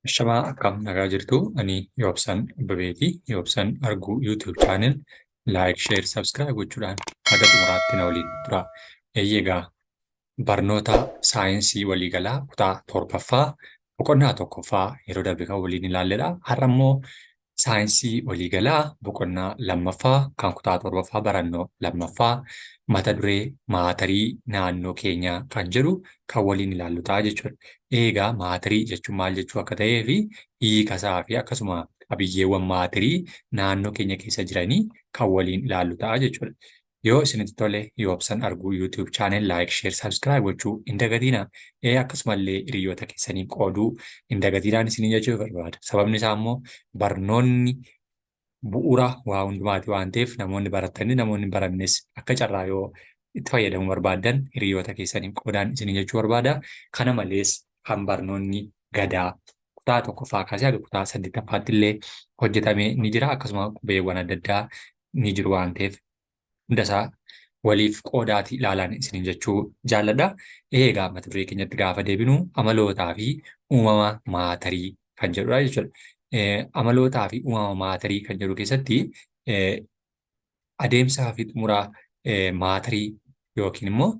Shamaa akkam nagaa jirtu ani Yoobsan Babeetii. Yoobsan arguu YouTube channel like, share, subscribe gochuudhaan haga xumuraatti na waliin tura. Eeyyegaa barnoota saayinsii waliigalaa kutaa torbaffaa boqonnaa tokkoffaa yeroo darbe kan waliin ilaalledha. Har'a immoo saayinsii waliigalaa boqonnaa lammaffaa kan kutaa torbaffaa barannoo lammaffaa mata duree maatarii naannoo keenyaa kan jedhu kan waliin ilaallu ta'a jechuudha. Eegaa maatarii jechuun maal jechuu akka ta'ee fi hiikasaa fi akkasuma qabiyyeewwan maatarii naannoo keenya keessa jiranii kan waliin ilaallu ta'a jechuudha. Yoo isinitti tole Yoobsan arguu YouTube channel like, share, subscribe gochuu hin dagatinaa. Akkasumallee hiriyoota keessaniin qooduu hin dagatinaan isinii jechuu barbaada. Sababni isaa immoo barnoonni bu'uura waa hundumaati waan ta'eef namoonni baratanii namoonni hin barannes akka carraa yoo itti fayyadamuu barbaadan hiriyoota keessaniin qoodaan isinii jechuu barbaada. Kana malees kan barnoonni gadaa kutaa tokkoffaa kaasee haga kutaa 8ffaatti illee hojjetamee ni jira. Akkasuma qubeewwan adda addaa ni jiru waan ta'eef hundasaa waliif qoodaati ilaalaan isiniin jechuu jaalladha. Eegaa mata duree keenyatti gaafa deebinu amalootaa fi uumama maatarii kan jedhudha jechuudha. Amalootaa fi uumama maatarii kan jedhu keessatti adeemsaa fi xumuraa maatarii yookiin immoo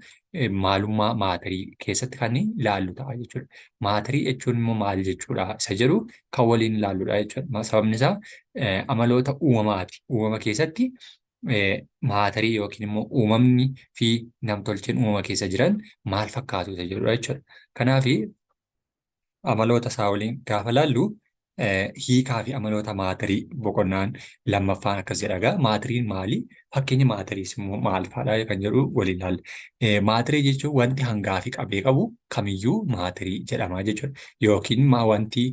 maalummaa maatarii keessatti kan ilaallu ta'a jechuudha. Maatarii jechuun immoo maal jechuudha isa jedhu kan waliin ilaalludha jechuudha. Sababni isaa amaloota uumamaati. Uumama keessatti maatarii yookiin immoo uumamni fi namtolcheen uumama keessa jiran maal fakkaatu isa jedhudha jechuudha. Kanaaf amaloota isaa waliin gaafa ilaallu hiikaa fi amaloota maatarii boqonnaan lammaffaan akkas jedha. Maatariin maali? Fakkeenya maatariis immoo maal fa'aadha kan jedhu waliin ilaalla. Maatarii jechuun wanti hangaa fi qabee qabu kamiyyuu maatarii jedhama jechuudha. Yookiin wanti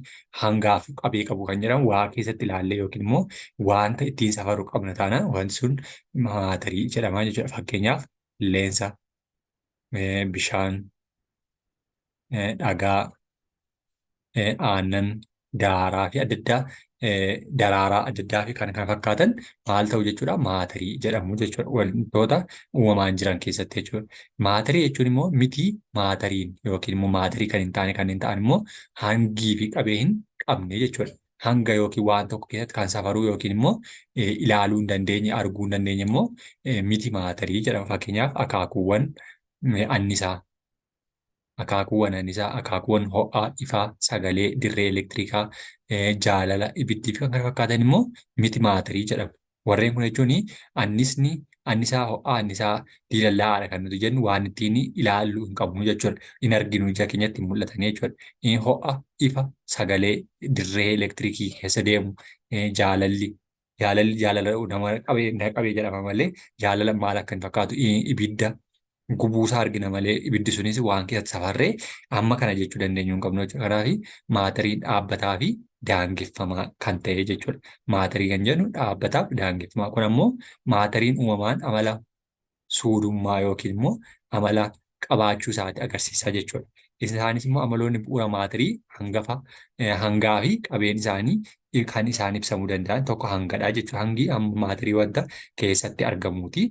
hangaa fi qabee qabu kan jedhamu waa keessatti ilaallee yookiin immoo wanta ittiin safaruu qabna taana wanti sun maatarii jedhama jechuudha. Fakkeenyaaf qilleensa, bishaan, dhagaa, aannan, daaraa fi adda addaa daraaraa adda addaa fi kan kana fakkaatan maal ta'u jechuudha maatarii jedhamu jechuudha. Wantoota uumamaan jiran keessatti jechuudha. Maatarii jechuun immoo miti maatariin yookiin immoo maatarii kan hin taane kanneen ta'an immoo hangii fi qabee hin qabne jechuudha. Hanga yookiin waan tokko keessatti kan safaruu yookiin immoo ilaaluu hin dandeenye arguu hin dandeenye immoo miti maatarii jedhama. Fakkeenyaaf akaakuuwwan annisaa. Akaakuuwwan annisaa, akaakuuwwan ho'aa, ifaa, sagalee, dirree elektirikaa, jaalala, ibiddii fi kan kana fakkaatan immoo miti maatarii jedhamu. Warreen kun jechuun annisni, annisaa ho'aa, annisaa diilallaa'aadha kan nuti jennu waan ittiin ilaallu hin qabnu jechuudha. Hin arginu ija keenyatti hin mul'atan jechuudha. Ho'a, ifa, sagalee, dirree elektirikii keessa deemu, jaalalli. Jaalala nama qabee jedhama malee jaalala maal akka hin fakkaatu ibidda. Gubuusaa argina malee ibiddi sunis waan keessatti safarree amma kana jechuu dandeenyu hin qabnu jechuudha. Kanaaf maatariin dhaabbataa fi daangeffamaa kan ta'e jechuudha. Maatarii kan jennu dhaabbataaf daangeffamaa. Kun ammoo maatariin uumamaan amala suudummaa yookiin immoo amala qabaachuu isaati agarsiisa jechuudha. Isaanis immoo amaloonni bu'uura maatarii hangaa fi qabeen isaanii kan isaan ibsamuu danda'an tokko hangadha jechuudha. Hangi maatarii wanta keessatti argamuuti.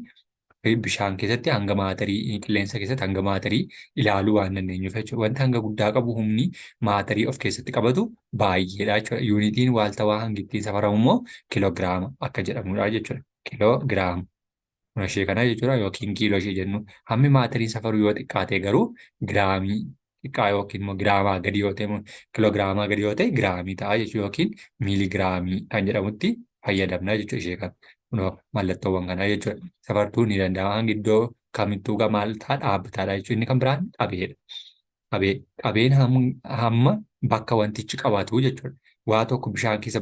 Bishaan keessatti hanga maatarii, qilleensa keessatti hanga maatarii ilaaluu waan dandeenyuuf jechuudha. Wanti hanga guddaa qabu humni maatarii of keessatti qabatu baay'eedha jechuudha. Yuunitiin waaltawaa hangi ittiin safaramu immoo kiloogiraama akka jedhamudha jechuudha. Kiloogiraama. Ishee kana jechuudha yookiin kiiloo ishee jennu. Hammi maatariin safaruu yoo xiqqaate garuu giraamii xiqqaa yookiin immoo giraamaa gadi yoo ta'e kiloogiraamaa gadi yoo ta'e giraamii ta'a jechuudha yookiin miiligiraamii kan jedhamutti fayyadamna jechuudha ishee kana. Mallattoowwan kanaa jechuudha. Safartuun ni danda'ama. Hangi iddoo kamittuu maal ta'a dhaabbataadha jechuudha. Inni kan biraan qabeedha. Qabeen hamma bakka wantichi qabatu jechuudha. Waa tokko bishaan keessa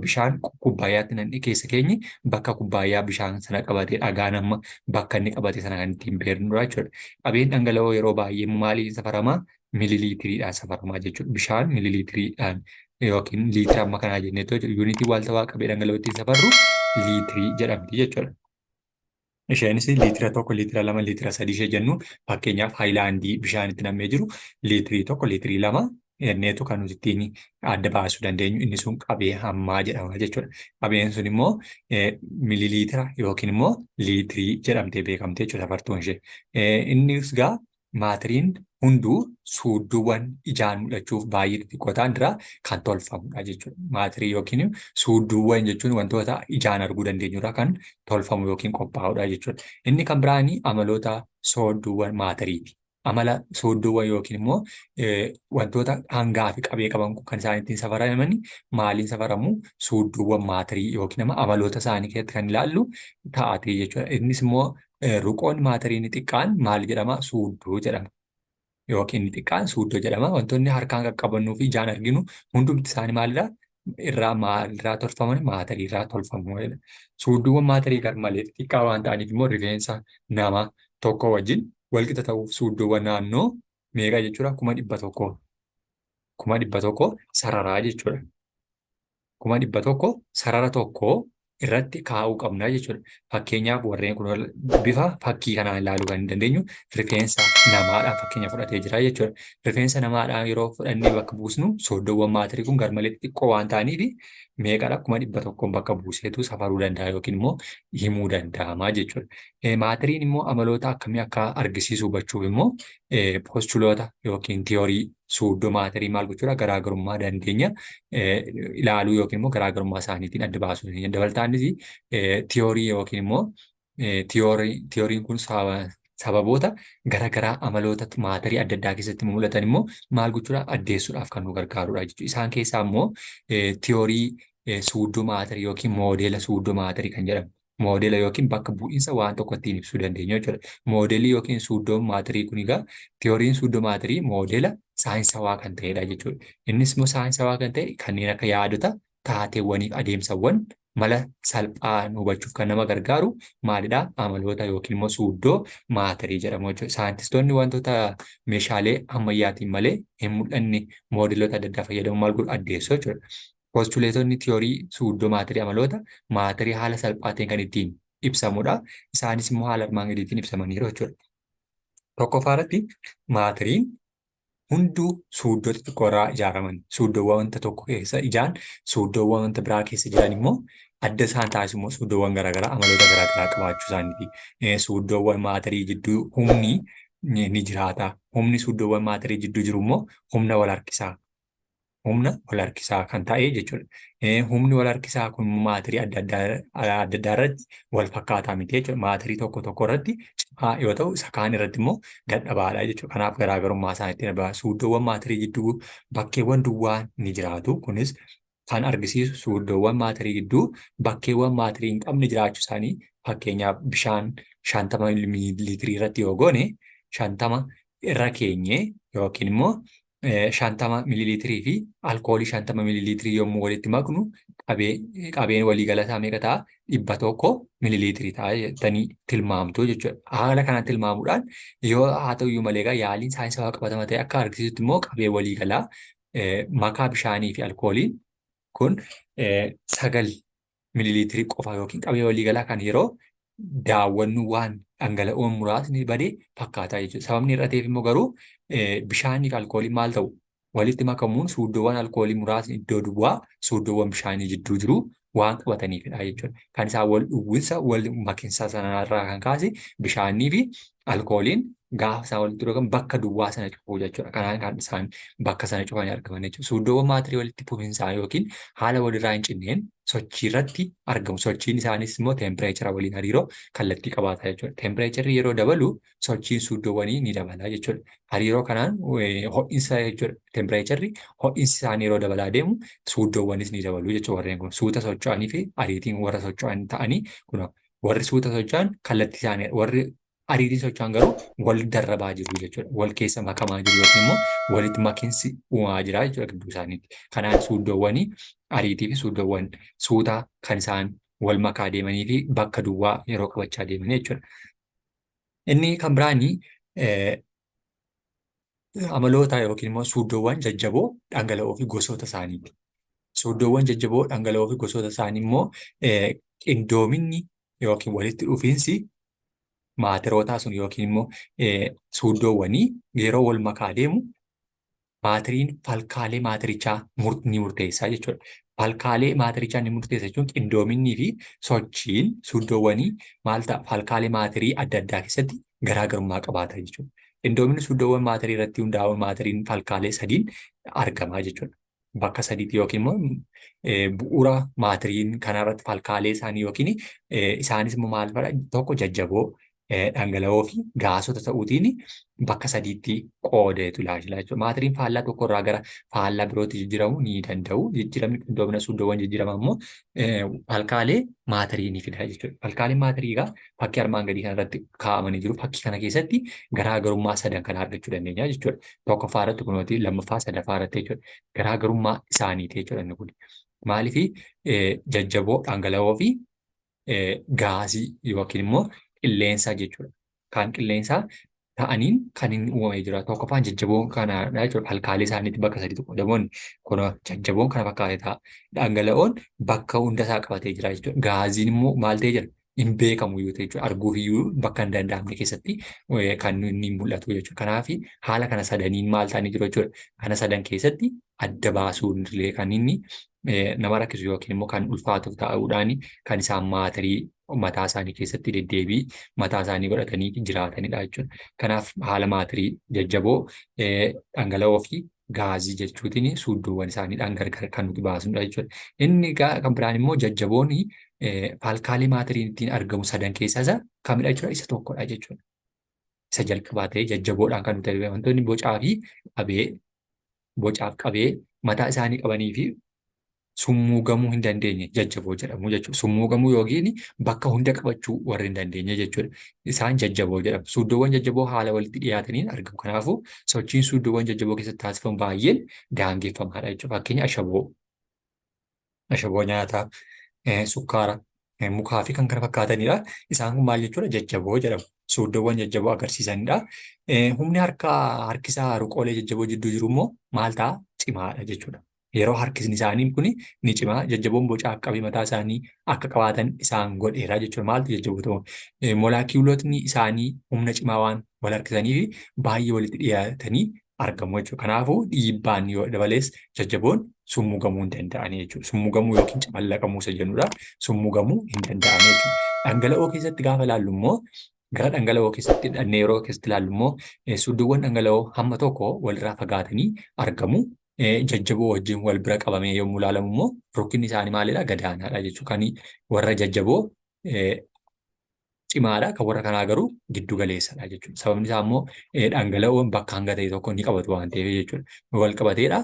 bishaan kubbaayyaatti namni keessa keenye bakka kubbaayyaa bishaan sana qabatee dhagaan amma bakka inni qabate sana kan ittiin beeknudha jechuudha. Qabeen dhangala'oo yeroo baay'ee maaliin safaramaa? Mililiitiriidhaan safaramaa jechuudha. Bishaan mililiitiriidhaan yookiin liitira amma kanaa jennee yuunitii waaltawaa qabee dhangala'oo ittiin safarru liitirii jedhamti jechuudha. Isheenis liitira tokko, liitira lama, liitira sadii ishee jennu fakkeenyaaf haayilaandii bishaan itti nam'ee jiru liitirii tokko, liitirii lama jenneetu kan nuti ittiin adda baasuu dandeenyu. Inni sun qabee hammaa jedhama jechuudha. Qabeen sun immoo mililiitira yookiin immoo liitirii jedhamtee beekamte jechuudha safartuun ishee. Innis gaa maatiriin hunduu suudduuwwan ijaan mul'achuuf baay'ee xixiqqoo ta'an irraa kan tolfamudha jechuudha. Maatirii yookiin suudduuwwan jechuun wantoota ijaan arguu dandeenyu irraa kan tolfamu yookiin qophaa'udha jechuudha. Inni kan biraanii amaloota soodduuwwan maatiriiti. Amala soodduuwwan yookiin immoo wantoota hangaa fi qabee qaban kan isaan ittiin safaraman maaliin safaramu suudduuwwan maatirii yookiin amaloota isaanii keessatti kan ilaallu ta'ati jechuudha. Innis immoo ruqoon maatirii inni xiqqaan maal jedhama? Suudduu jedhama. Yookiin inni xiqqaan suuddoo jedhama. Wantoonni harkaan qaqqabannuu fi ijaan arginu hundumti isaanii maalirraa? Maalirraa tolfaman? Maatirii irraa tolfamu. Suudduuwwan maatirii garmalee xixiqqaa waan ta'aniif immoo rifeensa nama tokko wajjin walqixa ta'uuf suudduuwwan naannoo meeqa jechuudha? 100,000. 100,000 sararaa jechuudha. 100,000 sarara tokko irratti kaa'uu qabna jechuudha. Fakkeenyaaf warreen kun bifa fakkii kanaan ilaaluu kan dandeenyu rifeensa namaadhaan fakkeenya fudhatee jira jechuudha. Rifeensa namaadhaan yeroo fudhannee bakka buusnu sooddoowwan maatirii kun garmalee xixiqqoo waan ta'aniif meeqadha? 100,000 bakka buuseetu safaruu danda'a yookiin immoo himuu danda'ama jechuudha. Maatiriin immoo amaloota akkamii akka argisiisu hubachuuf immoo postuloota yookiin tiyoorii suuddoo maatirii maal gochuudha? Garaagarummaa dandeenya ilaaluu yookiin immoo garaagarummaa isaaniitiin adda baasuu dandeenya. Dabalataanis tiyoorii yookiin immoo tiyooriin kun sababoota garaagaraa amaloota maatirii adda addaa keessatti mul'atan immoo maal gochuudha? Addeessuudhaaf kan nu gargaarudha jechuudha. Isaan keessaa immoo tiyoorii suuddoo maatirii yookiin moodeela suuddoo maatirii kan jedhamu. Moodeela yookiin bakka bu'iinsa waan tokko ittiin ibsuu dandeenya jechuudha. Moodeelii yookiin suuddoo maatirii kun egaa tiyooriin suuddoo maatirii moodeela saayinsawaa kan ta'edha jechuudha. Innis immoo saayinsawaa kan ta'e kanneen akka yaadota, taateewwanii fi adeemsawwan mala salphaan hubachuuf kan nama gargaaru maalidha? Amaloota yookiin immoo suuddoo maatirii jedhamu jechuudha. Saayintistoonni wantoota meeshaalee ammayyaatiin malee hin mul'anne moodeelota adda addaa fayyadamuun maal godhu? Addeessu jechuudha. Postuleetonni tiyoorii suuddoo maatirii amaloota maatirii haala salphaatiin kan ittiin ibsamudha. Isaanis immoo haala armaan gadiitiin ibsamaniiru jechuudha. Tokkoffaa irratti maatiriin hunduu suuddoo xixiqqoo irraa ijaaraman. Suuddoowwan wanta tokko keessa ijaan suuddoowwan wanta biraa keessa jiran immoo adda isaan taasisu immoo suuddoowwan garaagaraa amaloota garaagaraa qabaachuu isaaniiti. Suuddoowwan maatirii jidduu humni ni jiraata. Humni suuddoowwan maatirii jidduu jiru immoo humna wal harkisaa. Humna wal harkisaa kan ta'e jechuudha. Humni wal harkisaa kun maatirii adda addaa irratti wal fakkaataa miti jechuudha. Maatirii tokko tokko irratti cimaa yoo ta'u, isa kaan irratti immoo dadhabaadha jechuudha. Kanaaf garaagarummaa isaaniitti dabala. Suuddoowwan maatirii jidduu bakkeewwan duwwaa ni jiraatu. Kunis kan argisiisu suuddoowwan maatirii gidduu bakkeewwan maatirii hin qabne jiraachuu isaanii fakkeenyaaf bishaan 50 miiliitirii irratti yoo goone 50 irra keenye yookiin immoo 50 miiliitirii fi alkoolii 50 miiliitirii yommuu walitti maknu qabeen waliigalataa meeqa ta'a? 100 miiliitirii ta'a jettanii tilmaamtu jechuudha. Haala kanaan tilmaamuudhaan yoo haa ta'uyyuu malee yaaliin saayinsawaa qabatama ta'e akka argisiisutti immoo qabeen waliigalaa makaa bishaanii fi alkooliin kun 9 miiliitirii qofa yookiin qabee waliigalaa kan yeroo daawwannu waan dhangala'oon muraasni badee fakkaataa jechuudha. Sababni irra ta'eef immoo garuu bishaanii fi alkooliin maal ta'u? Walitti makamuun suuddoowwan alkoolii muraasni iddoo duwwaa suuddoowwan bishaanii jidduu jiru waan qabataniifidha jechuudha. Kan isaan wal dhowwinsa wal makinsa sanarraa kan kaase bishaanii fi alkooliin gaafa isaan walitti dhugan bakka duwwaa sana cufuu jechuudha. Kanaan kan isaan bakka sana cufanii argaman jechuudha. Suuddoowwan maatirii walitti fufiinsaa yookiin haala walirraa hin cinneen sochii irratti argamu. Sochiin isaanis immoo teempireechara waliin hariiroo kallattii qabaata jechuudha. Teempireecharri yeroo dabalu sochiin suuddoowwanii ni dabala jechuudha. Hariiroo kanaan ho'insa jechuudha. Teempireecharri ho'insi isaanii yeroo dabalaa deemu suuddoowwanis ni dabalu jechuudha. Warreen kun suuta socho'anii fi ariitiin warra socho'an ta'anii kun warri suuta socho'an kallattii isaanii warri ariitii socho'an garuu wal darrabaa jiru jechuudha. Wal keessa makamaa jiru yookiin immoo walitti makinsi uumamaa jira jechuudha gidduu isaaniitti. Kanaan suuddoowwanii ariitii fi suuddoowwan suutaa kan isaan wal makaa deemanii fi bakka duwwaa yeroo qabachaa deeman jechuudha. Inni kan biraanii amaloota yookiin immoo suuddoowwan jajjaboo dhangala'oo fi gosoota isaaniiti. Suuddoowwan jajjaboo dhangala'oo fi gosoota isaanii immoo qindoominni yookiin walitti dhufiinsi maatirootaa sun yookiin immoo suuddoowwanii yeroo wal makaa deemu maatiriin falkaalee maatirichaa ni murteessaa jechuudha. Falkaalee maatirichaa ni murteessa jechuun qindoominnii fi sochiin suuddoowwanii maal ta'a? Falkaalee maatirii adda addaa keessatti garaagarummaa qabaata jechuudha. Qindoominni suuddoowwan maatirii irratti hundaa'uun maatiriin falkaalee sadiin argamaa jechuudha. Bakka sadiitti yookiin immoo bu'uura maatiriin kanarratti falkaalee isaanii yookiin isaanis immoo maal fa'a tokko jajjaboo dhangala'oo fi gaasota ta'uutiin bakka sadiitti qoodeetu ilaalla jechuudha. Maatiriin faallaa tokkorraa gara faallaa birootti jijjiiramuu ni danda'u. Jijjiiramni qindoomina suuddoowwan jijjiirama immoo falkaalee maatirii ni fida jechuudha. Falkaaleen maatirii egaa fakkii armaan gadii kanarratti kaa'amanii jiru. Fakkii kana keessatti garaagarummaa sadan kana argachuu dandeenya jechuudha. Tokkoffaa irratti kunuuti lammaffaa sadaffaa irratti jechuudha. Garaagarummaa isaaniiti jechuudha inni kun. Maaliifii jajjaboo dhangala'oo fi gaasii yookiin immoo qilleensa jechuudha. Kan qilleensaa ta'aniin kan inni uumamee jira. Tokkoffaan jajjaboon kanadha jechuudha. Falkaalee isaaniitti bakka sadiitti qoodamoonni kun jajjaboon kana fakkaatee ta'a. Dhangala'oon bakka hundasaa qabatee jira jechuudha. Gaaziin immoo maal ta'ee jira? Hin beekamu yoo ta'e jechuudha. Arguuf iyyuu bakka hin danda'amne keessatti kan inni mul'atu jechuudha. Kanaaf haala kana sadaniin maal ta'anii jiru jechuudha. Kana sadan keessatti adda baasuun illee kan inni nama rakkisu yookiin immoo kan ulfaatu ta'uudhaan kan isaan maatirii mataa isaanii keessatti deddeebii mataa isaanii godhatanii jiraatanidha jechuudha. Kanaaf haala maatirii jajjaboo dhangala'oo fi gaazii jechuutiin suuddoowwan isaaniidhaan gargar kan nuti baasnudha jechuudha. Inni kan biraan immoo jajjaboon falkaalee maatiriin ittiin argamu sadan keessaa isa kamidha jechuudha? Isa tokkodha jechuudha. Isa jalqabaa ta'ee jajjaboodhaan kan nuti argamu wantoonni bocaaf qabee mataa isaanii qabanii fi summuugamuu hin dandeenye jajjaboo jedhamu jechuudha. Summuugamuu yookiin bakka hunda qabachuu warri hin dandeenye jechuudha. Isaan jajjaboo jedhamu. Suuddoowwan jajjaboo haala walitti dhiyaataniin argamu. Kanaafuu sochiin suuddoowwan jajjaboo keessatti taasifamu baay'een daangeffamaadha jechuudha. Fakkeenya ashaboo nyaataa, sukkaara, mukaa fi kan kana fakkaatanidha. Isaan kun maal jechuudha? Jajjaboo jedhamu. Suuddoowwan jajjaboo agarsiisanidha. Humni harkisaa ruqoolee jajjaboo jidduu jiru immoo maal ta'a? Cimaadha jechuudha. Yeroo harkisni isaanii kun ni cimaa. Jajjaboon boca qabee mataa isaanii akka qabaatan isaan godheera jechuudha. Maaltu jajjaboo ta'u? Molaakiiwulotni isaanii humna cimaa waan wal harkisaniif baay'ee walitti dhiyaatanii argamu jechuudha. Kanaafuu dhiibbaan yoo dabalees jajjaboon summuugamuu hin danda'ani jechuudha. Summuugamuu yookiin camallaqamuu isa jennudha. Summuugamuu hin danda'ani jechuudha. Dhangala'oo keessatti gaafa ilaallu immoo gara dhangala'oo keessatti yeroo keessatti ilaallu immoo suuddoowwan dhangala'oo hamma tokko walirraa fagaatanii argamu. Jajjaboo wajjin wal bira qabamee yommuu ilaalamu immoo rukkinni isaanii maalidha? Gadaanaadha jechuudha. Kan warra jajjaboo cimaadha. Kan warra kanaa garuu giddu galeessadha jechuudha. Sababni isaa immoo dhangala'oon bakka hanga ta'e tokko ni qabatu waan ta'eef jechuudha. Wal qabateedha.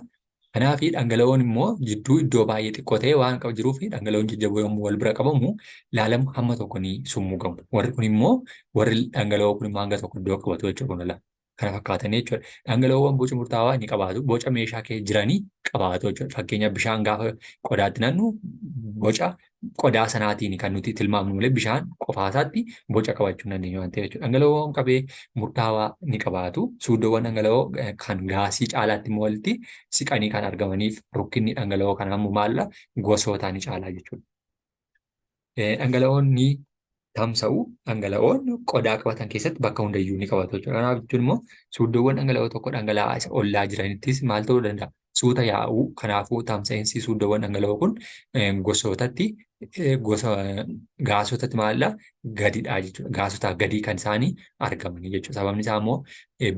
Kanaaf dhangala'oon immoo jidduu iddoo baay'ee xiqqoo ta'e waan jiruuf dhangala'oon jajjaboo yommuu wal bira qabamu ilaalamu hamma tokko ni summuugamu. Warri kun immoo warri dhangala'oo kun immoo hanga tokko iddoo qabatu jechuudha. Kana fakkaatan jechuudha. Dhangala'oowwan boca murtaawaa ni qabaatu. Boca meeshaa keessa jiranii qabaatu jechuudha. Fakkeenyaaf bishaan gaafa qodaatti naannu boca qodaa sanaatiin kan nuti tilmaamnu malee bishaan qofaasaatti boca qabachuu hin dandeenye waan ta'eef jechuudha. Dhangala'oowwan qabee murtaawaa ni qabaatu. Suuddoowwan dhangala'oo kan gaasii caalaatti immoo walitti siqanii kan argamaniif rukkinni dhangala'oo kanaa immoo maalla gosootaan ni caalaa jechuudha. Dhangala'oon ni tamsa'u. Dhangala'oon qodaa qabatan keessatti bakka hundayyuu ni qabatu jechuudha. Kanaaf jechuun immoo suuddoowwan dhangala'oo tokko dhangala'aa isa ollaa jiranittis maal ta'uu danda'a? Suuta yaa'uu. Kanaafuu tamsa'insi suuddoowwan dhangala'oo kun gosootatti gaasotatti maalidha? Gadidha jechuudha. Gaasotaa gadii kan isaanii argamanii jechuudha. Sababni isaa immoo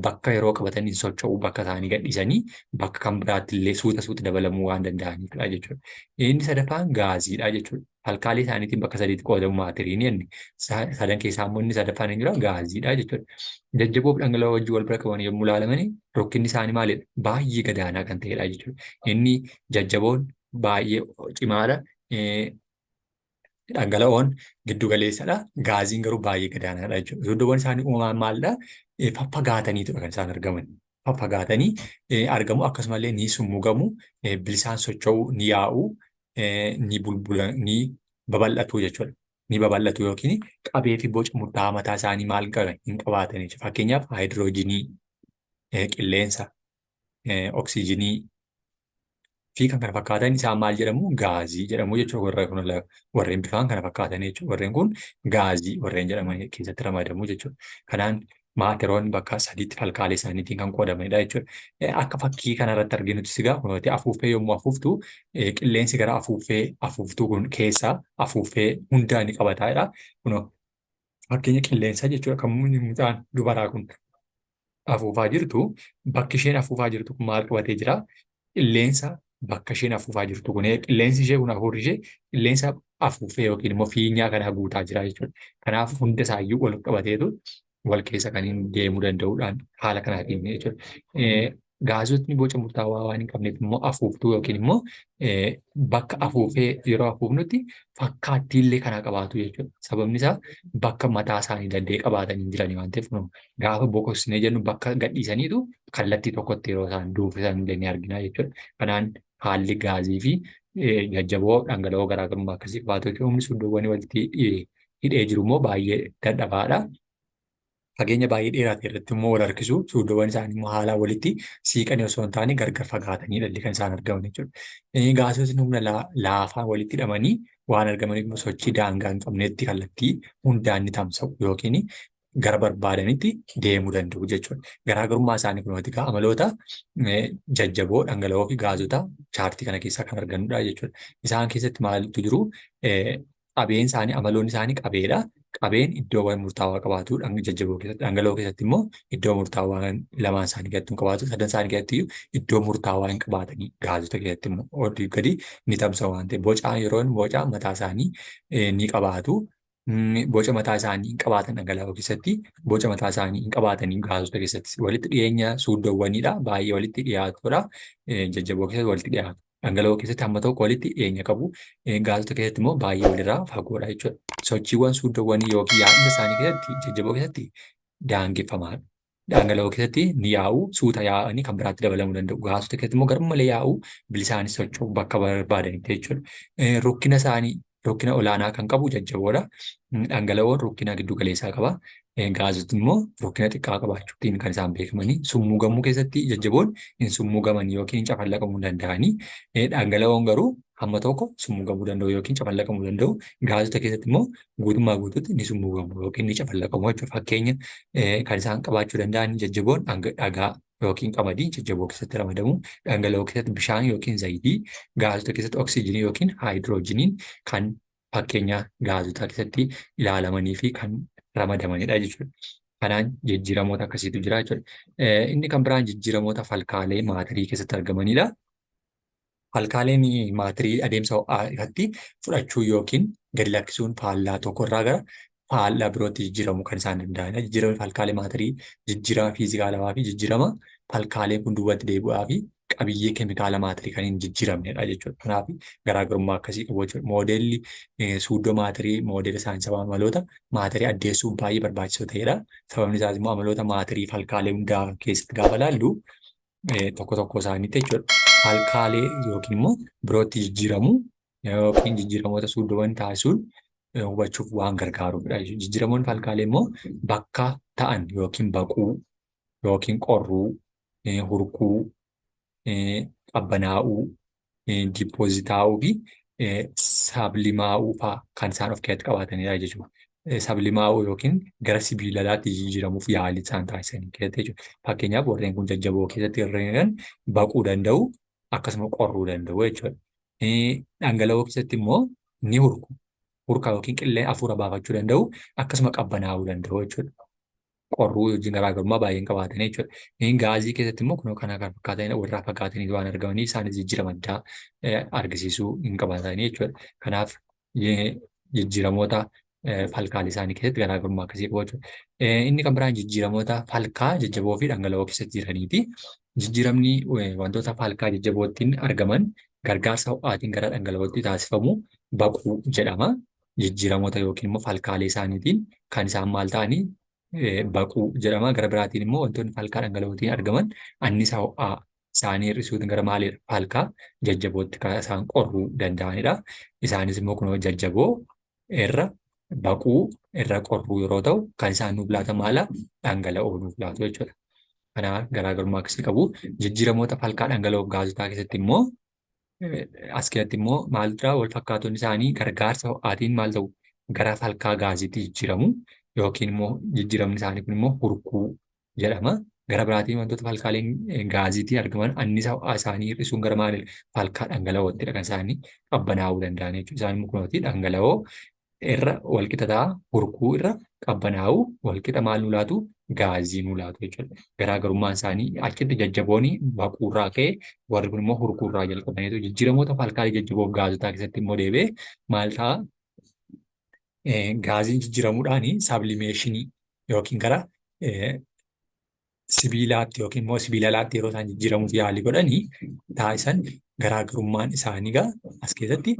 bakka yeroo qabatanii socho'uu bakka isaanii gadhiisanii bakka kan biraatti illee suuta dabalamuu waan danda'aniifidha jechuudha. Inni sadaffaan gaaziidha jechuudha. Falkaalee isaaniitiin bakka sadiitti qoodamu maatiriin inni sadan keessaa immoo inni sadaffaan hin jira gaaziidha jechuudha. Jajjaboo fi dhangala'oo wajjin wal bira qaban yommuu ilaalaman rukkinni isaanii maalidha? Baay'ee gadaanaa kan ta'edha jechuudha. Inni jajjaboon baay'ee cimaadha. Dhangala'oon giddu galeessadha. Gaaziin garuu baay'ee gadaanaadha jechuudha. Suuddoowwan isaanii uumamaan maalidha? Faffagaataniitudha kan isaan argaman. Faffagaatanii argamu. Akkasumallee ni summuugamu. Bilisaan socho'uu ni yaa'u. Ni ni babal'atu jechuudha. Ni babal'atu yookiin qabee fi boca murtaa'aa mataa isaanii maal hin qabaatan jechuudha. Fakkeenyaaf haayidiroojiinii, qilleensa, oksijiinii fi kan kana fakkaatan isaan maal jedhamu? Gaazii jedhamu jechuudha. Warreen bifaan kana fakkaatan jechuudha. Warreen kun gaazii warreen jedhaman keessatti ramadamu jechuudha. Kanaan maatiroonni bakka sadiitti falkaalee isaaniitiin kan qoodamanidha jechuudha. Akka fakkii kanarratti arginuttis egaa kunuuti afuuffee yommuu afuuftu qilleensi gara afuuftuu kun keessaa afuuffee hundaa ni qabataadha. Kunoo fakkeenya qilleensa jechuudha. Kan mucaan dubaraa kun afuufaa jirtu, bakki isheen afuufaa jirtu kun maal qabatee jira? Qilleensa bakka isheen afuufaa jirtu kun qilleensi ishee kun afuurri ishee qilleensa afuufee yookiin immoo fiinyaa kana guutaa jira jechuudha. Kanaaf hunda isaayyuu wal qabateetu wal keessa kan hin deemuu danda'uudhaan haala kanaatiin jechuudha. Gaazotni boca murtaawaa waan hin qabneef immoo afuuftuu yookiin immoo bakka afuufee yeroo afuufnutti fakkaattiillee kana qabaatu jechuudha. Sababni isaa bakka mataa isaanii danda'e qabaatanii jiranii waan ta'eef gaafa boqosnee jennu bakka gadhiisaniitu kallattii tokkotti yeroo isaan duufisan illee ni argina jechuudha. Kanaan haalli gaazii fi jajjaboo dhangala'oo garaagarummaa akkasii qabaatu jechuudha. Humni suuddoowwan walitti hidhee jiru immoo baay'ee dadhabaadha. Fageenya baay'ee dheeraa ta'e irratti immoo wal harkisu suuddoowwan isaanii immoo haalaan walitti siiqanii osoo hin taane gargar fagaatanii dhalli kan isaan argaman jechuudha. Gaazotni humna laafaa walitti hidhamanii waan argamaniif sochii daangaa hin qabnetti kallattii hundaan ni tamsa'u yookiin gara barbaadanitti deemuu danda'u jechuudha. Garaagarummaa isaanii kunuuti amaloota jajjaboo dhangala'oo fi gaazota chaartii kana keessaa kan argannudha jechuudha. Isaan keessatti maaltu jiru? Qabeen isaanii amaloonni isaanii qabeedha. Qabeen iddoowwan murtaawaa qabaatu jajjaboo keessatti dhangala'oo keessatti immoo iddoo murtaawaa lamaan isaanii keessatti qabaatu sadan isaanii keessatti iddoo murtaawaa hin qabaatanii gaazota keessatti immoo olii gadi ni tamsa'u waan ta'eef bocaan yeroo boca mataa isaanii ni qabaatu. Boca mataa isaanii hin qabaatan dhangala'oo keessatti boca mataa isaanii hin qabaatanii gaazota keessatti walitti dhiyeenya suuddoowwanidha. Baay'ee walitti dhiyaatudha. Jajjaboo keessatti walitti dhiyaatu. Dhangala'oo keessatti hamma tokko walitti dhiyeenya qabu. Gaazota keessatti immoo baay'ee walirraa fagoodha jechuudha. Sochiiwwan suuddoowwanii yookiin yaa'insa isaanii keessatti jajjaboo keessatti daangeffamaadha. Dhangala'oo keessatti ni yaa'u, suuta yaa'anii kan biraatti dabalamuu danda'u. Gaazota keessatti immoo garmalee yaa'u, bilisaanis socho'u bakka barbaadanitti jechuudha. Rukkina olaanaa kan qabu jajjaboodha. Dhangala'oon rukkina giddu galeessaa qaba. Gaazotni immoo rukkina xiqqaa qabaachuutiin kan isaan beekamanii summuugamuu keessatti jajjaboon hin summuugamanii yookiin hin cafallaqamuu danda'anii. Dhangala'oon garuu hamma tokko summuugamuu danda'u yookiin cafallaqamuu danda'u. Gaazota keessatti immoo guutummaa guutuutti ni summuugamu yookiin ni cafallaqamu jechuudha. Fakkeenya kan isaan qabaachuu danda'an jajjaboon dhagaa yookiin qamadii jajjaboo keessatti ramadamu. Dhangala'oo keessatti bishaan yookiin zayitii, gaazota keessatti oksijiinii yookiin haayidiroojiniin kan fakkeenya gaazota keessatti ilaalamanii fi kan ramadamanidha jechuudha. Kanaan jijjiiramoota akkasiitu jira jechuudha. Inni kan biraan jijjiiramoota falkaalee maatirii keessatti argamanidha. Falkaaleen maatirii adeemsa ho'aa irratti fudhachuu yookiin gadi lakkisuun faallaa tokkorraa gara faallaa birootti jijjiiramu kan isaan danda'anidha. Jijjiirama falkaalee maatirii jijjiirama fiizikaalawaa fi jijjiirama falkaaleen kun duubatti deebi'aa fi qabiyyee keemikaala maatirii kan hin jijjiiramnedha jechuudha. Kanaaf garaagarummaa akkasii qabu jechuudha. Moodeelli suuddoo maatirii moodeela saayinsawaa amaloota maatirii addeessuun baay'ee barbaachisoo ta'edha. Sababni isaas immoo amaloota maatirii falkaalee hundaa keessatti gaafa ilaallu tokko tokko isaaniitti jechuudha. Falkaalee yookiin immoo birootti jijjiiramu yookiin jijjiiramoota suuddoowwan taasisuun hubachuuf waan gargaarudha. Jijjiiramoonni falkaalee immoo bakka ta'an yookiin baquu yookiin qorruu, hurkuu, qabbanaa'uu, diippoozitaa'uu fi sablimaa'uu fa'aa kan isaan of keessatti qabatanidha jechuudha. Sablimaa'uu yookiin gara sibiilalaatti jijjiiramuuf yaalii isaan taasisanii keessatti jechuudha. Fakkeenyaaf warreen kun jajjaboo keessatti herreegan baquu danda'u akkasuma qorruu danda'u jechuudha. Dhangala'oo keessatti immoo ni hurku. Hurkaa yookiin qillee hafuura baafachuu danda'u akkasuma qabbanaa'uu danda'u jechuudha. Qorruu wajjin garaagarummaa baay'een qabaatanii jechuudha. Gaazii keessatti immoo kunoo kana kan fakkaatan walirraa fagaatanii waan argamanii isaanis jijjiirama addaa argisiisuu hin qabaatanii jechuudha. Kanaaf jijjiiramoota falkaalee isaanii keessatti garaagarummaa akkasii qabu jechuudha. Inni kan biraan jijjiiramoota falkaa jajjaboo fi dhangala'oo keessatti jiraniiti. Jijjiiramni wantoota falkaa jajjaboottiin argaman gargaarsa ho'aatiin gara dhangala'ootti taasifamu baquu jedhama. Jijjiiramoota yookiin immoo falkaalee isaaniitiin kan isaan maal ta'anii baquu jedhama. Gara biraatiin immoo wantoonni falkaa dhangala'ootiin argaman annisa ho'aa isaanii hir'isuutiin gara maaliidha? Falkaa jajjabootti kan isaan qorruu danda'anidha. Isaanis immoo kunoo jajjaboo irra baquu irra qorruu yeroo ta'u kan isaan nuuf laatan maala? Dhangala'oo nuuf laatu jechuudha. Kanaaf garaagarummaa akkasii qabu. Jijjiiramoota falkaa dhangala'oo gaazotaa keessatti immoo as keessatti immoo maalidhaa wal fakkaatonni isaanii gargaarsa ho'aatiin maal ta'u? Gara falkaa gaaziitti jijjiiramu. Yookiin immoo jijjiiramni isaanii kun immoo hurkuu jedhama. Gara biraatiin wantoota falkaaleen gaaziitiin argaman annisa ho'aa isaanii hir'isuun gara maalidha? Falkaa dhangala'oottidha kan isaanii qabbanaa'uu danda'an jechuudha. Isaan immoo kunuuti dhangala'oo irra walqixa ta'a, hurkuu irra qabbanaa'u walqixa maal nu laatu? Gaazii nu laatu jechuudha. Garaagarummaan isaanii achitti jajjabooni baquurraa ka'e warri kun immoo hurkuurraa jalqabaniitu jijjiiramoota alkaalii jajjaboof gaazotaa keessatti immoo deebi'ee maal ta'a? Gaaziin jijjiiramuudhaan sablimeeshinii yookiin gara sibiilaatti yookiin immoo sibiila alaatti yeroo isaan jijjiiramuuf yaalii godhanii taasisan garaagarummaan isaanii as keessatti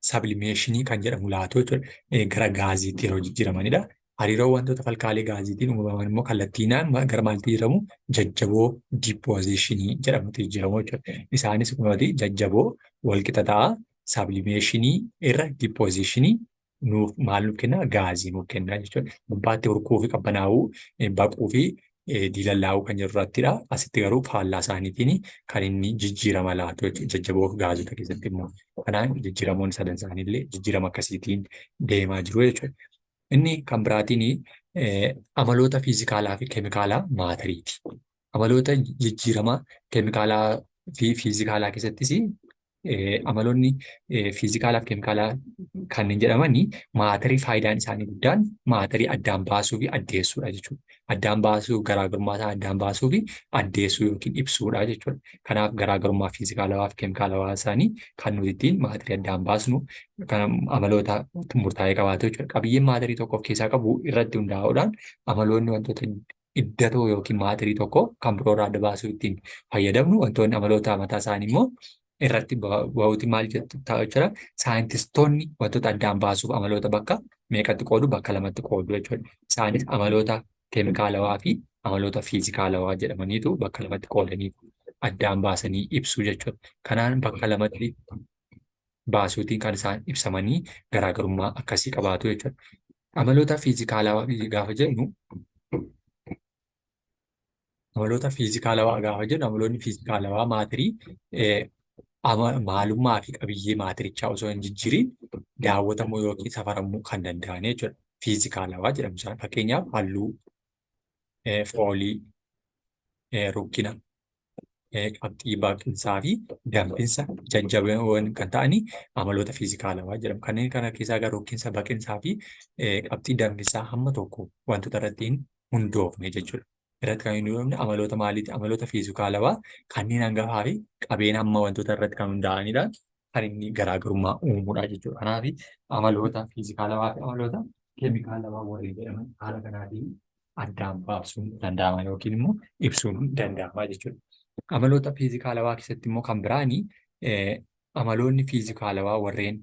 sablimeeshinii kan jedhamu laatu jechuudha. Gara gaaziitti yeroo jijjiiramanidha. Hariiroo wantoota alkaalii gaaziitiin uumaman immoo kallattiinaan gara maalitti jijjiiramu? Jajjaboo diipooziishinii jedhamutti jijjiiramu jechuudha. Isaanis kunuuti jajjaboo walqixa ta'a sablimeeshinii irra diipooziishinii nuuf maal nuuf kenna? Gaazii nuuf kenna jechuudha. Gubbaatti hurkuu fi qabbanaa'uu, baquu fi diilallaa'uu kan jiru irrattidha. Asitti garuu faallaa isaaniitiin kan inni jijjiirama laatu jechuudha. Jajjaboo fi gaazota keessatti immoo. Kanaan jijjiiramoonni sadan isaaniillee jijjiirama akkasiitiin deemaa jiru jechuudha. Inni kan biraatiin amaloota fiizikaalaa fi keemikaalaa maatariiti. Amaloota jijjiirama keemikaalaa fi fiizikaalaa keessattis amaloonni fiizikaalaa fi keemikaalaa kanneen jedhamanii maatarii faayidaan isaanii guddaan maatarii addaan baasuu fi addeessuudha jechuudha. Addaan baasuu garaagarummaa isaa addaan baasuu fi addeessuu yookiin ibsuudha jechuudha. Kanaaf garaagarummaa fiizikaalawaa fi keemikaalawaa isaanii kan nuti ittiin maatarii addaan baasnu kan amaloota murtaa'ee qabaatu jechuudha. Qabiyyeen maatarii tokko of keessaa qabu irratti hundaa'uudhaan amaloonni wantoota iddatoo yookiin maatarii tokko kan biroorraa adda baasuu ittiin fayyadamnu wantoonni amaloota mataa isaanii immoo irratti ba'uuti maal ta'a jechuudha. Saayintistoonni wantoota addaan baasuuf amaloota bakka meeqatti qoodu? Bakka lamatti qoodu jechuudha. Isaanis amaloota keemikaalawaa fi amaloota fiizikaalawaa jedhamaniitu bakka lamatti qoodanii addaan baasanii ibsuu jechuudha. Kanaan bakka lamatti baasuutiin kan isaan ibsamanii garaagarummaa akkasii qabaatu jechuudha. Amaloota fiizikaalawaa gaafa jennu amaloonni fiizikaalawaa maatirii maalummaa fi qabiyyee maatirichaa osoo hin jijjiiriin daawwatamuu yookiin safaramuu kan danda'an jechuudha. Fiizikaalawaa jedhamu isaan. Fakkeenyaaf halluu, foolii, rukkina, qabxii baqinsaa fi danfinsa jajjaboowwan kan ta'anii amaloota fiizikaalawaa jedhamu. Kanneen kana keessaa gara rukkinsa, baqinsaa fi qabxii danfisaa hamma tokko wantoota irratti hin hundoofne jechuudha. Irratti kan hin hundoofne amaloota maaliiti? Amaloota fiizikaalawaa kanneen hangafaa fi qabeenya hamma wantoota irratti kan hundaa'anidha. Kan inni garaagarummaa uumuudha jechuudha. Kanaaf amaloota fiizikaalawaa fi amaloota keemikaalawaa warreen jedhaman haala kanaatiin addaan baasuun danda'ama yookiin immoo ibsuun danda'ama jechuudha. Amaloota fiizikaalawaa keessatti immoo kan biraani amaloonni fiizikaalawaa warreen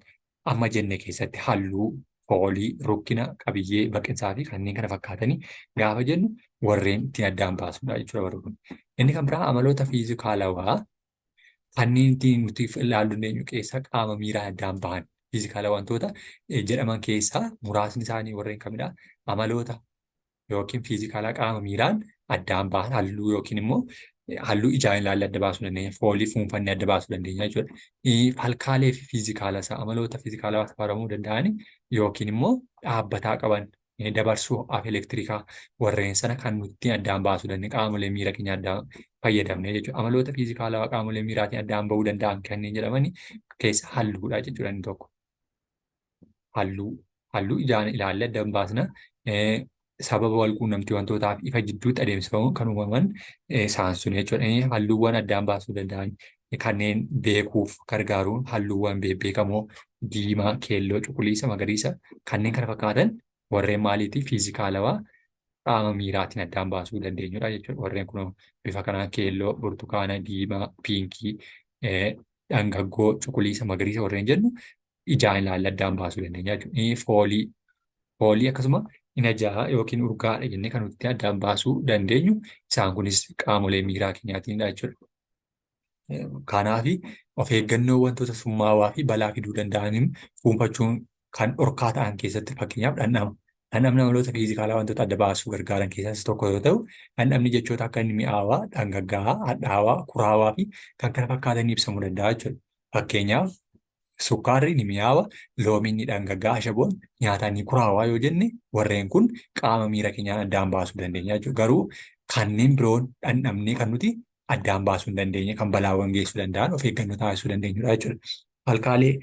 amma jenne keessatti halluu, foolii, rukkina, qabiyyee, baqinsaa fi kanneen kana fakkaatanii gaafa jennu warreen ittiin addaan baasuudha jechuudha warri kun. Inni kan biraa amaloota fiizikaalawaa kanneen ittiin nuti ilaallu dandeenyu keessaa qaama miiraa addaan bahan fiizikaalawaa wantoota jedhaman keessaa muraasni isaanii warreen kamidha? Amaloota yookiin fiizikaalaa qaama miiraan addaan bahan halluu yookiin immoo halluu ijaan ilaalle adda baasuu dandeenya. Foolii fuunfannee adda baasuu dandeenya jechuudha. Alkaalee fi fiizikaala isaa amaloota fiizikaalaa safaramuu danda'an yookiin immoo dhaabbataa qaban dabarsuu af elektirikaa warreen sana kan nuti addaan baasuu dandeenya. Qaamolee miira keenya addaan fayyadamne jechuudha. Amaloota fiizikaalaa qaamolee miiraatiin addaan bahuu danda'an kanneen jedhaman keessa halluudha jechuudha inni tokko. Halluu ijaan ilaalle adda baasna. Sababa walquunnamtii wantootaaf ifa jidduutti adeemsifamuun kan uumaman isaan sun jechuudha. Halluuwwan addaan baasuu danda'an kanneen beekuuf gargaaruun halluuwwan beekamoo diimaa, keelloo, cuquliisa, magariisa kanneen kana fakkaatan warreen maaliitii fiizikaalawaa qaama miiraatiin addaan baasuu dandeenyudha jechuudha. Warreen kun bifa kanaan keelloo, burtukaana, diimaa, piinkii, dhangaggoo, cuquliisa, magariisa warreen jennu ijaan ilaalle addaan baasuu dandeenya jechuudha. Foolii akkasuma ina jaha yookiin urgaadha jennee kan nuti addaan baasuu dandeenyu isaan kunis qaamolee miiraa keenyaatiinidha jechuudha. Kanaaf of eeggannoo wantoota summaawaa fi balaa fiduu danda'aniin fuunfachuun kan dhorkaa ta'an keessatti fakkeenyaaf dhandhama. Dhandhamni amaloota fiizikaalaa wantoota adda baasuu gargaaran keessaas tokko yoo ta'u, dhandhamni jechoota akka inni mi'aawaa, dhangaggaa'aa, hadhaawaa, kuraawaa fi kan kana fakkaatan ibsamuu danda'a jechuudha. Fakkeenyaaf sukkaarri ni mi'aawa, loomiin ni dhangaggaa'aa, ashaboon nyaataan ni kuraawaa yoo jenne warreen kun qaama miira keenyaan addaan baasuu dandeenya jechuudha. Garuu kanneen biroon dhandhamnee kan nuti addaan baasuu hin dandeenye kan balaawwan geessuu danda'an of eeggannoo taasisuu dandeenyudha jechuudha. Alkaalee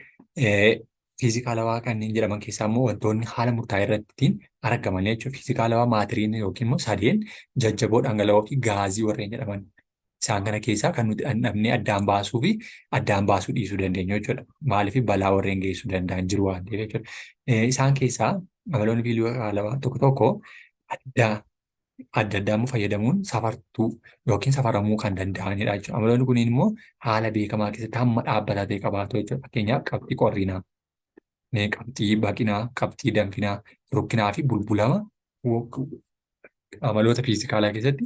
Fiizikaalawaa kanneen jedhaman keessaa immoo wantoonni haala murtaa'e irrattiin argaman jechuudha. Fiizikaalawaa maatiriin yookiin immoo sadeen jajjaboo dhangala'oo fi gaazii warreen jedhaman. Isaan kana keessaa kan nuti dhandhamnee addaan baasuu fi addaan baasuu dhiisuu dandeenyu jechuudha. Maaliif balaa warreen geessisuu danda'an jiru waan ta'eef jechuudha. Isaan keessaa amaloonni fiizikaalawaa tokko tokko adda addaa immoo fayyadamuun safartuu yookiin safaramuu kan danda'anidha jechuudha. Amaloonni kunniin immoo haala beekamaa keessatti hamma dhaabbataa ta'e qabaatu jechuudha. Fakkeenyaaf qabxii qorrinaa. Qabxii baqinaa, qabxii danfinaa, rukkinaa fi bulbulama amaloota fiizikaalaa keessatti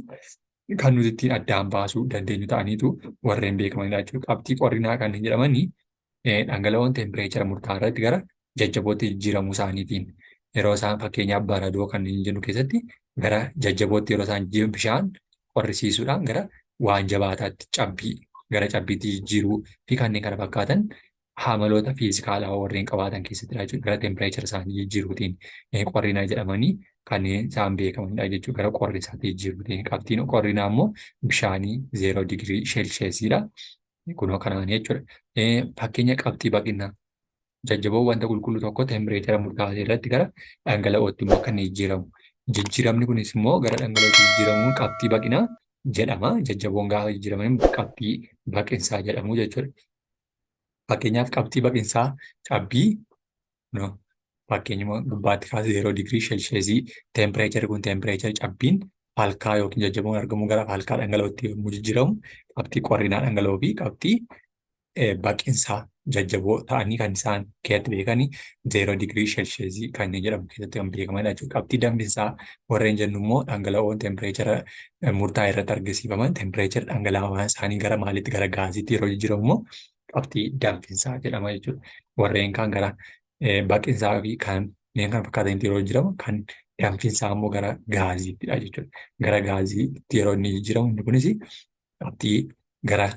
kan nuti ittiin addaan baasuu dandeenyu ta'aniitu warreen beekamanidha jechuudha. Qabxii qorrinaa kanneen jedhamanii dhangala'oon teempireechara murtaa'aa irratti gara jajjabootti jijjiiramuu isaaniitiin yeroo isaan fakkeenyaaf baradoo kanneen jennu keessatti gara jajjabootti yeroo isaan bishaan qorrisiisuudhaan gara waan jabaataatti cabbii gara cabbiitti jijjiiruu fi kanneen kana fakkaatan amaloota fiizikaalaa warreen qabaatan keessattidha jechuudha. Gara teempireechara isaanii jijjiiruutiin qorrina jedhamanii kanneen isaan beekamanidha jechuudha. Gara qorrisaatti jijjiiruutiin qabxiin qorrinaa immoo bishaanii 0 digirii sheelsheesiidha. Kunoo kanaan jechuudha. Fakkeenya qabxii baqinaa jajjaboo wanta qulqulluu tokko teempireechara murtaa'aa irratti gara dhangala'ootti immoo kan jijjiiramu. Jijjiiramni kunis immoo gara dhangala'ootti jijjiiramuun qabxii baqinaa jedhama. Jajjaboon gaafa jijjiiraman qabxii baqinsaa jedhamu jechuudha. Fakkeenyaaf qabxii baqinsaa cabbii fakkeenyuma gubbaatti kaasee 0 digirii sheelsheesii teempireechari kun teempireechari cabbiin falkaa yookiin jajjaboon argamu gara falkaa dhangala'ootti yommuu jijjiiramu qabxii qorrinaa dhangala'oo fi qabxii baqinsaa jajjaboo ta'anii kan isaan keessatti beekanii 0 digirii sheelsheesii kanneen jedhamu keessatti kan beekamanidha jechuudha. Qabxii danfisaa warreen jennu immoo dhangala'oon teempireechara murtaa'e irratti argisiifaman teempireechara dhangala'aa isaanii gara maaliitti gara gaaziitti yeroo jijjiiramu immoo qabxii danfisaa jedhama jechuudha. Warreen kaan gara baqinsaa fi kanneen kana fakkaatanitti yeroo jijjiiramu kan danfisaa immoo gara gaaziittidha jechuudha. Gara gaaziitti yeroo inni jijjiiramu inni kunis qabxii gara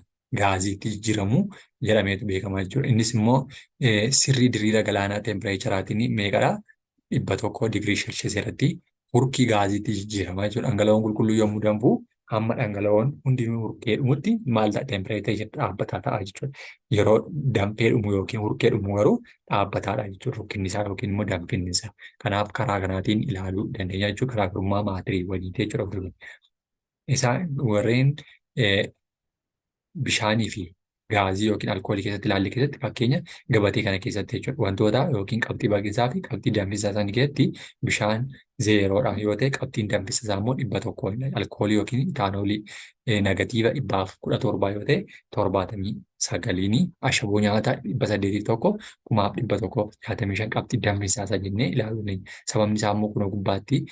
gaaziitti jijjiiramu jedhameetu beekama jechuudha. Innis immoo sirrii diriira galaanaa teempireecharaatiin meeqadha? 100 digirii sheelsheesii irratti hurkii gaaziitti jijjiirama jechuudha. Dhangala'oon qulqulluu yommuu danfu hamma dhangala'oon hundinuu hurkee dhumutti maal ta'a teempireechara dhaabbataa ta'a jechuudha. Yeroo danfee dhumu yookiin hurkee dhumu garuu dhaabbataadha jechuudha. Hurkinni isaa yookiin immoo danfinni isaa. Kanaaf karaa kanaatiin ilaaluu dandeenya jechuudha. Garaagarummaa maatiriiwwaniiti jechuudha. Isaan warreen bishaanii fi gaazii yookiin alkoolii keessatti ilaalle keessatti fakkeenya gabatee kana keessatti jechuudha. Wantoota yookiin qabxii baqinsaa fi qabxii danfisaa isaanii keessatti bishaan 0dha yoo ta'e qabxiin danfisaa isaa immoo 100 alkoolii yookiin itaanoolii negatiiva 117 yoo ta'e 79 ashaboo nyaataa 801 1,165 qabxii danfisaa isaa jennee ilaaluu dandeenya. Sababni isaa immoo kunoo gubbaatti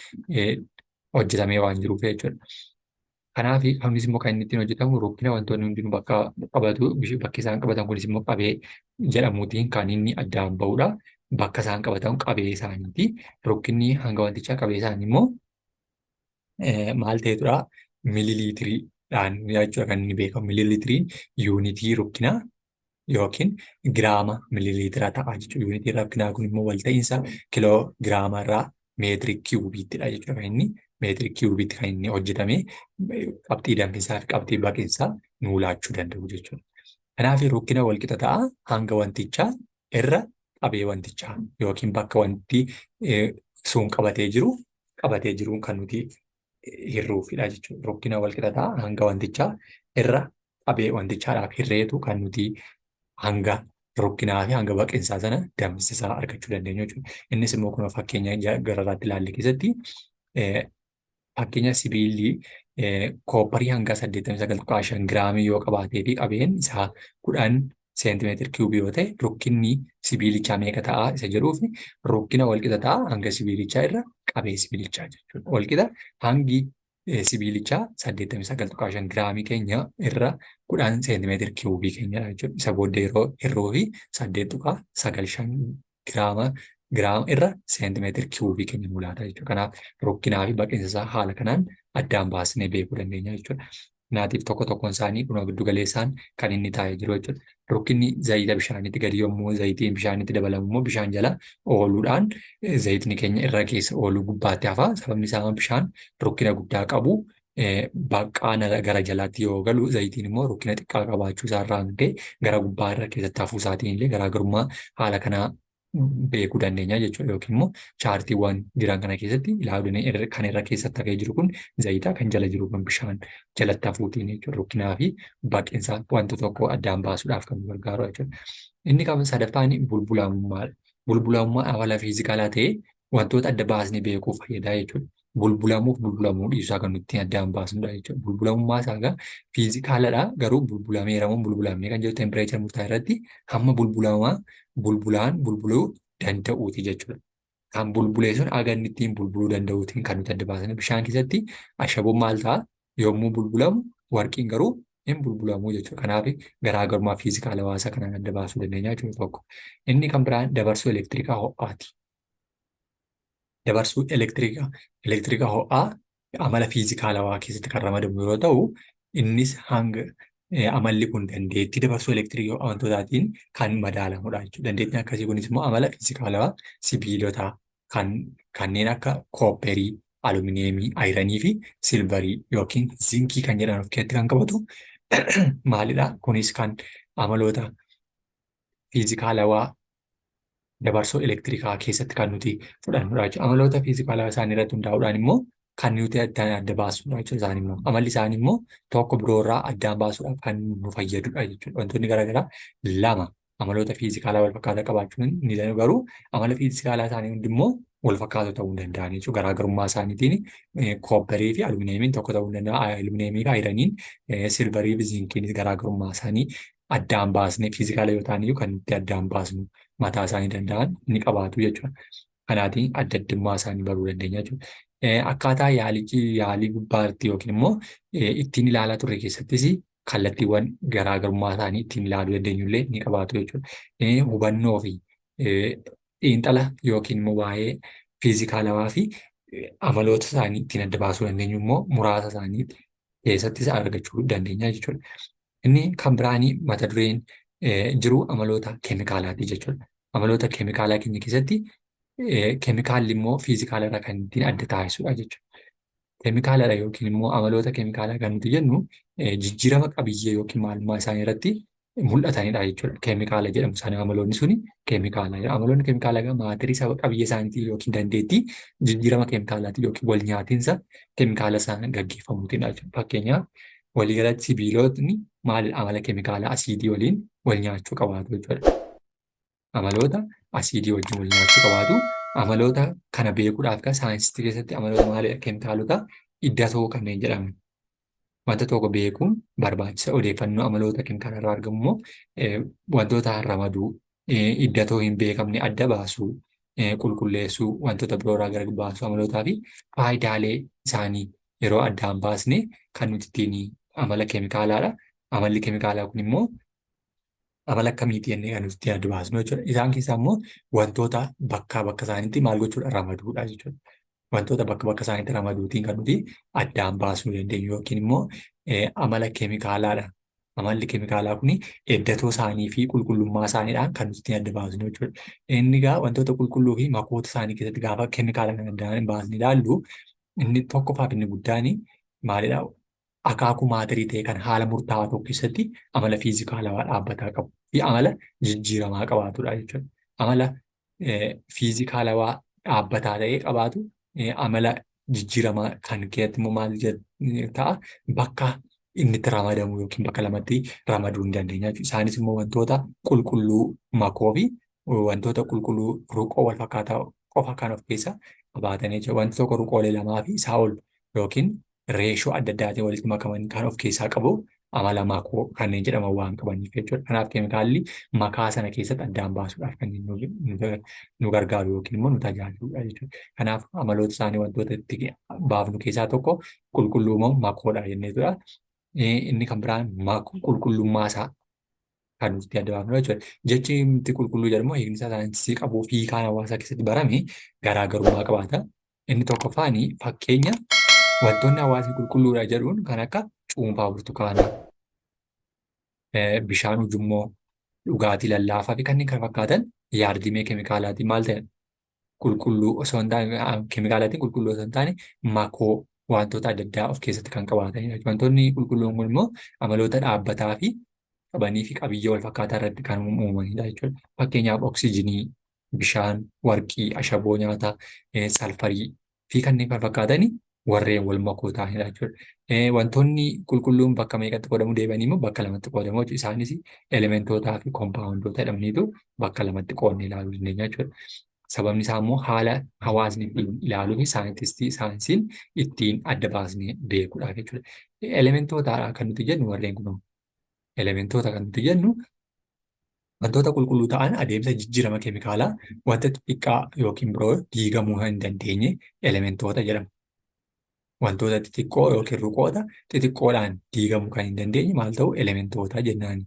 hojjetamee waan jiruuf jechuudha. Kanaaf kunis immoo kan inni ittiin hojjetamu rukkina wantoonni hundinuu bakka qabatu bakki isaan qabatan kunis immoo qabee jedhamuutiin kan inni addaan bahudha. Bakka isaan qabatan qabee isaaniiti. Rukkinni hanga wantichaa qabee isaanii immoo maal ta'etudha? Miliiliitiriidhaan jechuudha kan inni beekamu. Miliiliitiriin yuunitii rukkinaa yookiin giraama miliiliitira ta'a jechuudha. Yuunitiin rukkinaa kun immoo walta'iinsa kiloo giraama irraa meetirii kiiwubiittidha jechuudha kan inni. Meetirii kiiwubiitti kan inni hojjetame qabxii danfisaa fi qabxii baqinsaa nuu laachuu danda'u jechuudha. Kanaaf rukkina walqixa ta'a hanga wantichaa irra qabee wantichaa yookiin bakka wanti sun qabatee jiruun kan nuti hirruufidha jechuudha. Rukkina walqixa ta'a hanga wantichaa irra qabee wantichaadhaaf hirreetu kan nuti hanga rukkinaa fi hanga baqinsaa sana danfisaa argachuu dandeenya jechuudha. Innis immoo kun fakkeenya gararraatti ilaalle keessatti fakkeenya sibiilli koopparii hanga 89.5 giraamii yoo qabaatee fi qabeen isaa 10 seentimeetira kiiwubii yoo ta'e rukkinni sibiilichaa meeqa ta'a isa jedhuuf rukkina walqixa ta'a hanga sibiilichaa irra qabee sibiilichaa jechuudha. Walqixa hangi sibiilichaa 89.5 giraamii keenya irra 10 seentimeetira kiiwubii keenyadha jechuudha. Isa booddee yeroo hirruu fi 8.95 giraama irra seentimeetira kiiwubii keenya nu laata jechuudha. Kanaaf rukkinaa fi baqinsa isaa haala kanaan addaan baasnee beekuu dandeenya jechuudha. Naatiif tokko tokkoon isaanii kunoo giddu galeessaan kan inni taa'ee jiru jechuudha. Rukkinni zayita bishaaniitti gadi yommuu zayitiin bishaanitti dabalamu immoo bishaan jala ooluudhaan zayitni keenya irra keessa ooluu gubbaatti hafa. Sababni isaa bishaan rukkina guddaa qabu baqqaana gara jalaatti yoo galu zayitiin immoo rukkina xiqqaa qabaachuu isaa irraa gara gubbaa irra keessatti hafuu isaatiin illee garaagarummaa haala kanaa beekuu dandeenya jechuudha. Yookiin immoo chaartiiwwan jiran kana keessatti ilaaluun kan irra keessatti hafee jiru kun zayitaa, kan jala jiru kun bishaan jalatti hafuutiin jechuudha. Rukkinaa fi baqqinsa wanta tokko addaan baasuudhaaf kan nu gargaaru jechuudha. Inni kan sadaffaan bulbulaamummaadha. Bulbulaamummaa amala fiizikaalaa ta'ee wantoota adda baasnee beekuuf fayyadaa jechuudha. Bulbulamuuf bulbulamuu dhiisuusaa kan nuti addaan baasnudha jechuudha. Bulbulamummaa isaa egaa fiizikaaladha, garuu bulbulameera moo bulbulamne kan jedhu tempireechar murtaa'e irratti hamma bulbulaan bulbuluu danda'uuti jechuudha. Kan bulbulee sun aga inni ittiin bulbuluu danda'uutiin kan nuti adda baasne. Bishaan keessatti ashaboon maal ta'a? Yommuu bulbulamu warqiin garuu hin bulbulamuu jechuudha. Kanaaf garaagarummaa fiizikaala hawaasaa kanaan adda baasuu dandeenya jechuudha tokko. Inni kan biraan dabarsuu elektirikaa ho'aati. Dabarsuu elektiriika ho'aa amala fiizikaalawaa keessatti kan ramadamu yeroo ta'u, innis amalli kun dandeettii dabarsuu elektiriika ho'aa wantootaatiin kan madaalamudha jechuudha. Dandeettiin akkasii kunis immoo amala fiizikaalawaa sibiilotaa kanneen akka koopperii, alumineemii, ayiranii fi silvarii yookiin zinkii kan jedhan of keessatti kan qabatu maalidha? Kunis kan amaloota fiizikaalawaa dabarsoo elektirikaa keessatti kan nuti fudhannudha jechuudha. Amaloota fiizikaalaa isaanii irratti hundaa'uudhaan immoo kan nuti addaan adda baasnudha jechuudha. Isaan immoo amalli isaanii immoo tokko biroorraa addaan baasuudhaaf kan nu fayyadudha jechuudha. Wantoonni garaagaraa lama amaloota fiizikaalaa wal fakkaataa qabaachuun ni danda'u, garuu amala fiizikaalaa isaanii hundi immoo wal fakkaatoo ta'uu hin danda'an jechuudha. Garaagarummaa isaaniitiin koopperii fi alumineemiin tokko ta'uu hin danda'a. Alumineemii fi ayiraniin, silvarii fi zinkiinis garaagarummaa isaanii addaan baasnee fiizikaala yoo ta'an iyyuu kan itti addaan baasnu mataa isaanii danda'an ni qabaatu jechuudha. Kanaatiin adda addummaa isaanii baruu dandeenya jechuudha. Akkaataa yaalii gubbaatti yookiin immoo ittiin ilaalaa turre keessattis kallattiiwwan garaagarummaa isaanii ittiin ilaaluu dandeenyullee ni qabaatu jechuudha. Hubannoo fi xiinxala yookiin immoo waa'ee fiizikaalawaa fi amaloota isaanii ittiin adda baasuu dandeenyu immoo muraasa isaanii keessattis argachuu dandeenya jechuudha. Inni kan biraanii mata dureen jiru amaloota keemikaalaati jechuudha. Amaloota keemikaalaa keenya keessatti keemikaalli immoo fiizikaalarraa kan ittiin adda taasisudha jechuudha. Keemikaaladha yookiin immoo amaloota keemikaalaa kan nuti jennu jijjiirama qabiyyee yookiin maalummaa isaanii irratti mul'atanidha jechuudha. Keemikaala jedhamu isaanii amaloonni suni keemikaala. Amaloonni keemikaalaa maatirii saba qabiyyee isaaniitiin yookiin dandeettii jijjiirama keemikaalaatiin yookiin wal nyaatiinsa keemikaala isaan gaggeeffamuutiin jechuudha. Fakkeenyaaf waliigalatti sibiilotni maal amala keemikaala asiidii waliin wal nyaachuu qabaatu jechuudha. Amaloota asiidii wajjin wal nyaachuu qabaatu. Amaloota kana beekuudhaaf saayinsii keessatti amaloota maalidha? Keemikaalota iddatoo kanneen jedhaman. Wanta tokko beekuun barbaachisa. Odeeffannoo amaloota keemikaala irraa argamu immoo wantoota ramaduu, iddatoo hin beekamne adda baasuu, qulqulleessuu, wantoota biroorraa gara baasuu amalootaa fi faayidaalee isaanii yeroo addaan baasne kan nuti ittiin amala keemikaalaadha. Amalli keemikaalaa kun immoo amala akkamiiti jennee kan nuti ittiin adda baasnu jechuudha. Isaan keessaa immoo wantoota bakka isaaniitti maal gochuudha? Ramaduudha jechuudha. Wantoota bakka isaaniitti ramaduutiin kan nuti addaan baasuu dandeenyu yookiin immoo amala keemikaalaadha. Amalli keemikaalaa kun iddatoo isaanii fi qulqullummaa isaaniidhaan kan nuti ittiin adda baasnu jechuudha. Inni egaa wantoota qulqulluu fi makoota isaanii keessatti gaafa keemikaala kan addaan baasnee ilaallu inni tokkoffaaf inni guddaan maalidha? Akaakuu maatirii ta'e kan haala murtaa'aa tokko keessatti amala fiizikaalawaa dhaabbataa qabu fi amala jijjiiramaa qabaatudha jechuudha. Amala fiizikaalawaa dhaabbataa ta'ee qabaatu amala jijjiiramaa kan keessatti immoo maal ta'a? Bakka inni itti ramadamu yookiin bakka lamatti ramaduu hin dandeenya jechuudha. Isaanis immoo wantoota qulqulluu makoo fi wantoota qulqulluu ruqoo wal fakkaataa qofa kan of keessa qabaatan jechuudha. Wanti tokko ruqoolee lamaa fi isaa ol yookiin reeshoo adda addaatiin walitti makaman kan of keessaa qabu amala makoo kanneen jedhaman waan qabaniif jechuudha. Kanaaf keemikaalli makaa sana keessatti addaan baasuudhaaf kan nu gargaaru yookiin immoo nu tajaajiludha jechuudha. Kanaaf amaloota isaanii wantoota itti baafnu keessaa tokko qulqulluu moo makoodha jenneetudha. Inni kan biraan qulqullummaa isaa kan nuti adda baafnu jechuudha. Jechi nuti qulqulluu jedhamu hiikni isaa saayinsii qabuu fi hiikaan hawaasaa keessatti barame garaagarummaa qabaata. Inni tokkoffaan fakkeenya wantoonni hawaasni qulqulluudha jedhuun kan akka cuunfaa burtukaanaa, bishaan ujummoo, dhugaatii lallaafaa fi kanneen kana fakkaatan yaardimee keemikaalaatiin maal ta'e qulqulluu osoo hin taane keemikaalaatiin qulqulluu osoo hin taane makoo wantoota adda addaa of keessatti kan qabaatanidha. Wantoonni qulqulluun kun immoo amaloota dhaabbataa fi qabanii fi qabiyyee wal fakkaataa irratti kan uumamanidha jechuudha. Fakkeenyaaf oksijinii bishaan, warqii, ashaboo nyaataa, salfarii fi kanneen kana fakkaatan warreen wal makoo ta'anidha jechuudha. Wantoonni qulqulluun bakka meeqatti qoodamu deebi'anii immoo bakka lamatti qoodamu jechuudha. Isaanis elementootaa fi koompaawundoota jedhamaniitu bakka lamatti qoodnee ilaaluu dandeenya jechuudha. Sababni isaa immoo haala hawaasni ittiin ilaaluu fi saayintistii saayinsiin ittiin adda baasnee beekuudhaaf jechuudha. Elementoota kan nuti jennu warreen kun elementoota kan nuti jennu wantoota qulqulluu ta'an adeemsa jijjiirama keemikaalaa wanta xixiqqaa yookiin biroo diigamuu hin dandeenye elementoota jedhamu. Wantoota xixiqqoo yookiin ruqoota xixiqqoodhaan diigamuu kan hin dandeenye maal ta'u elementoota jennaani.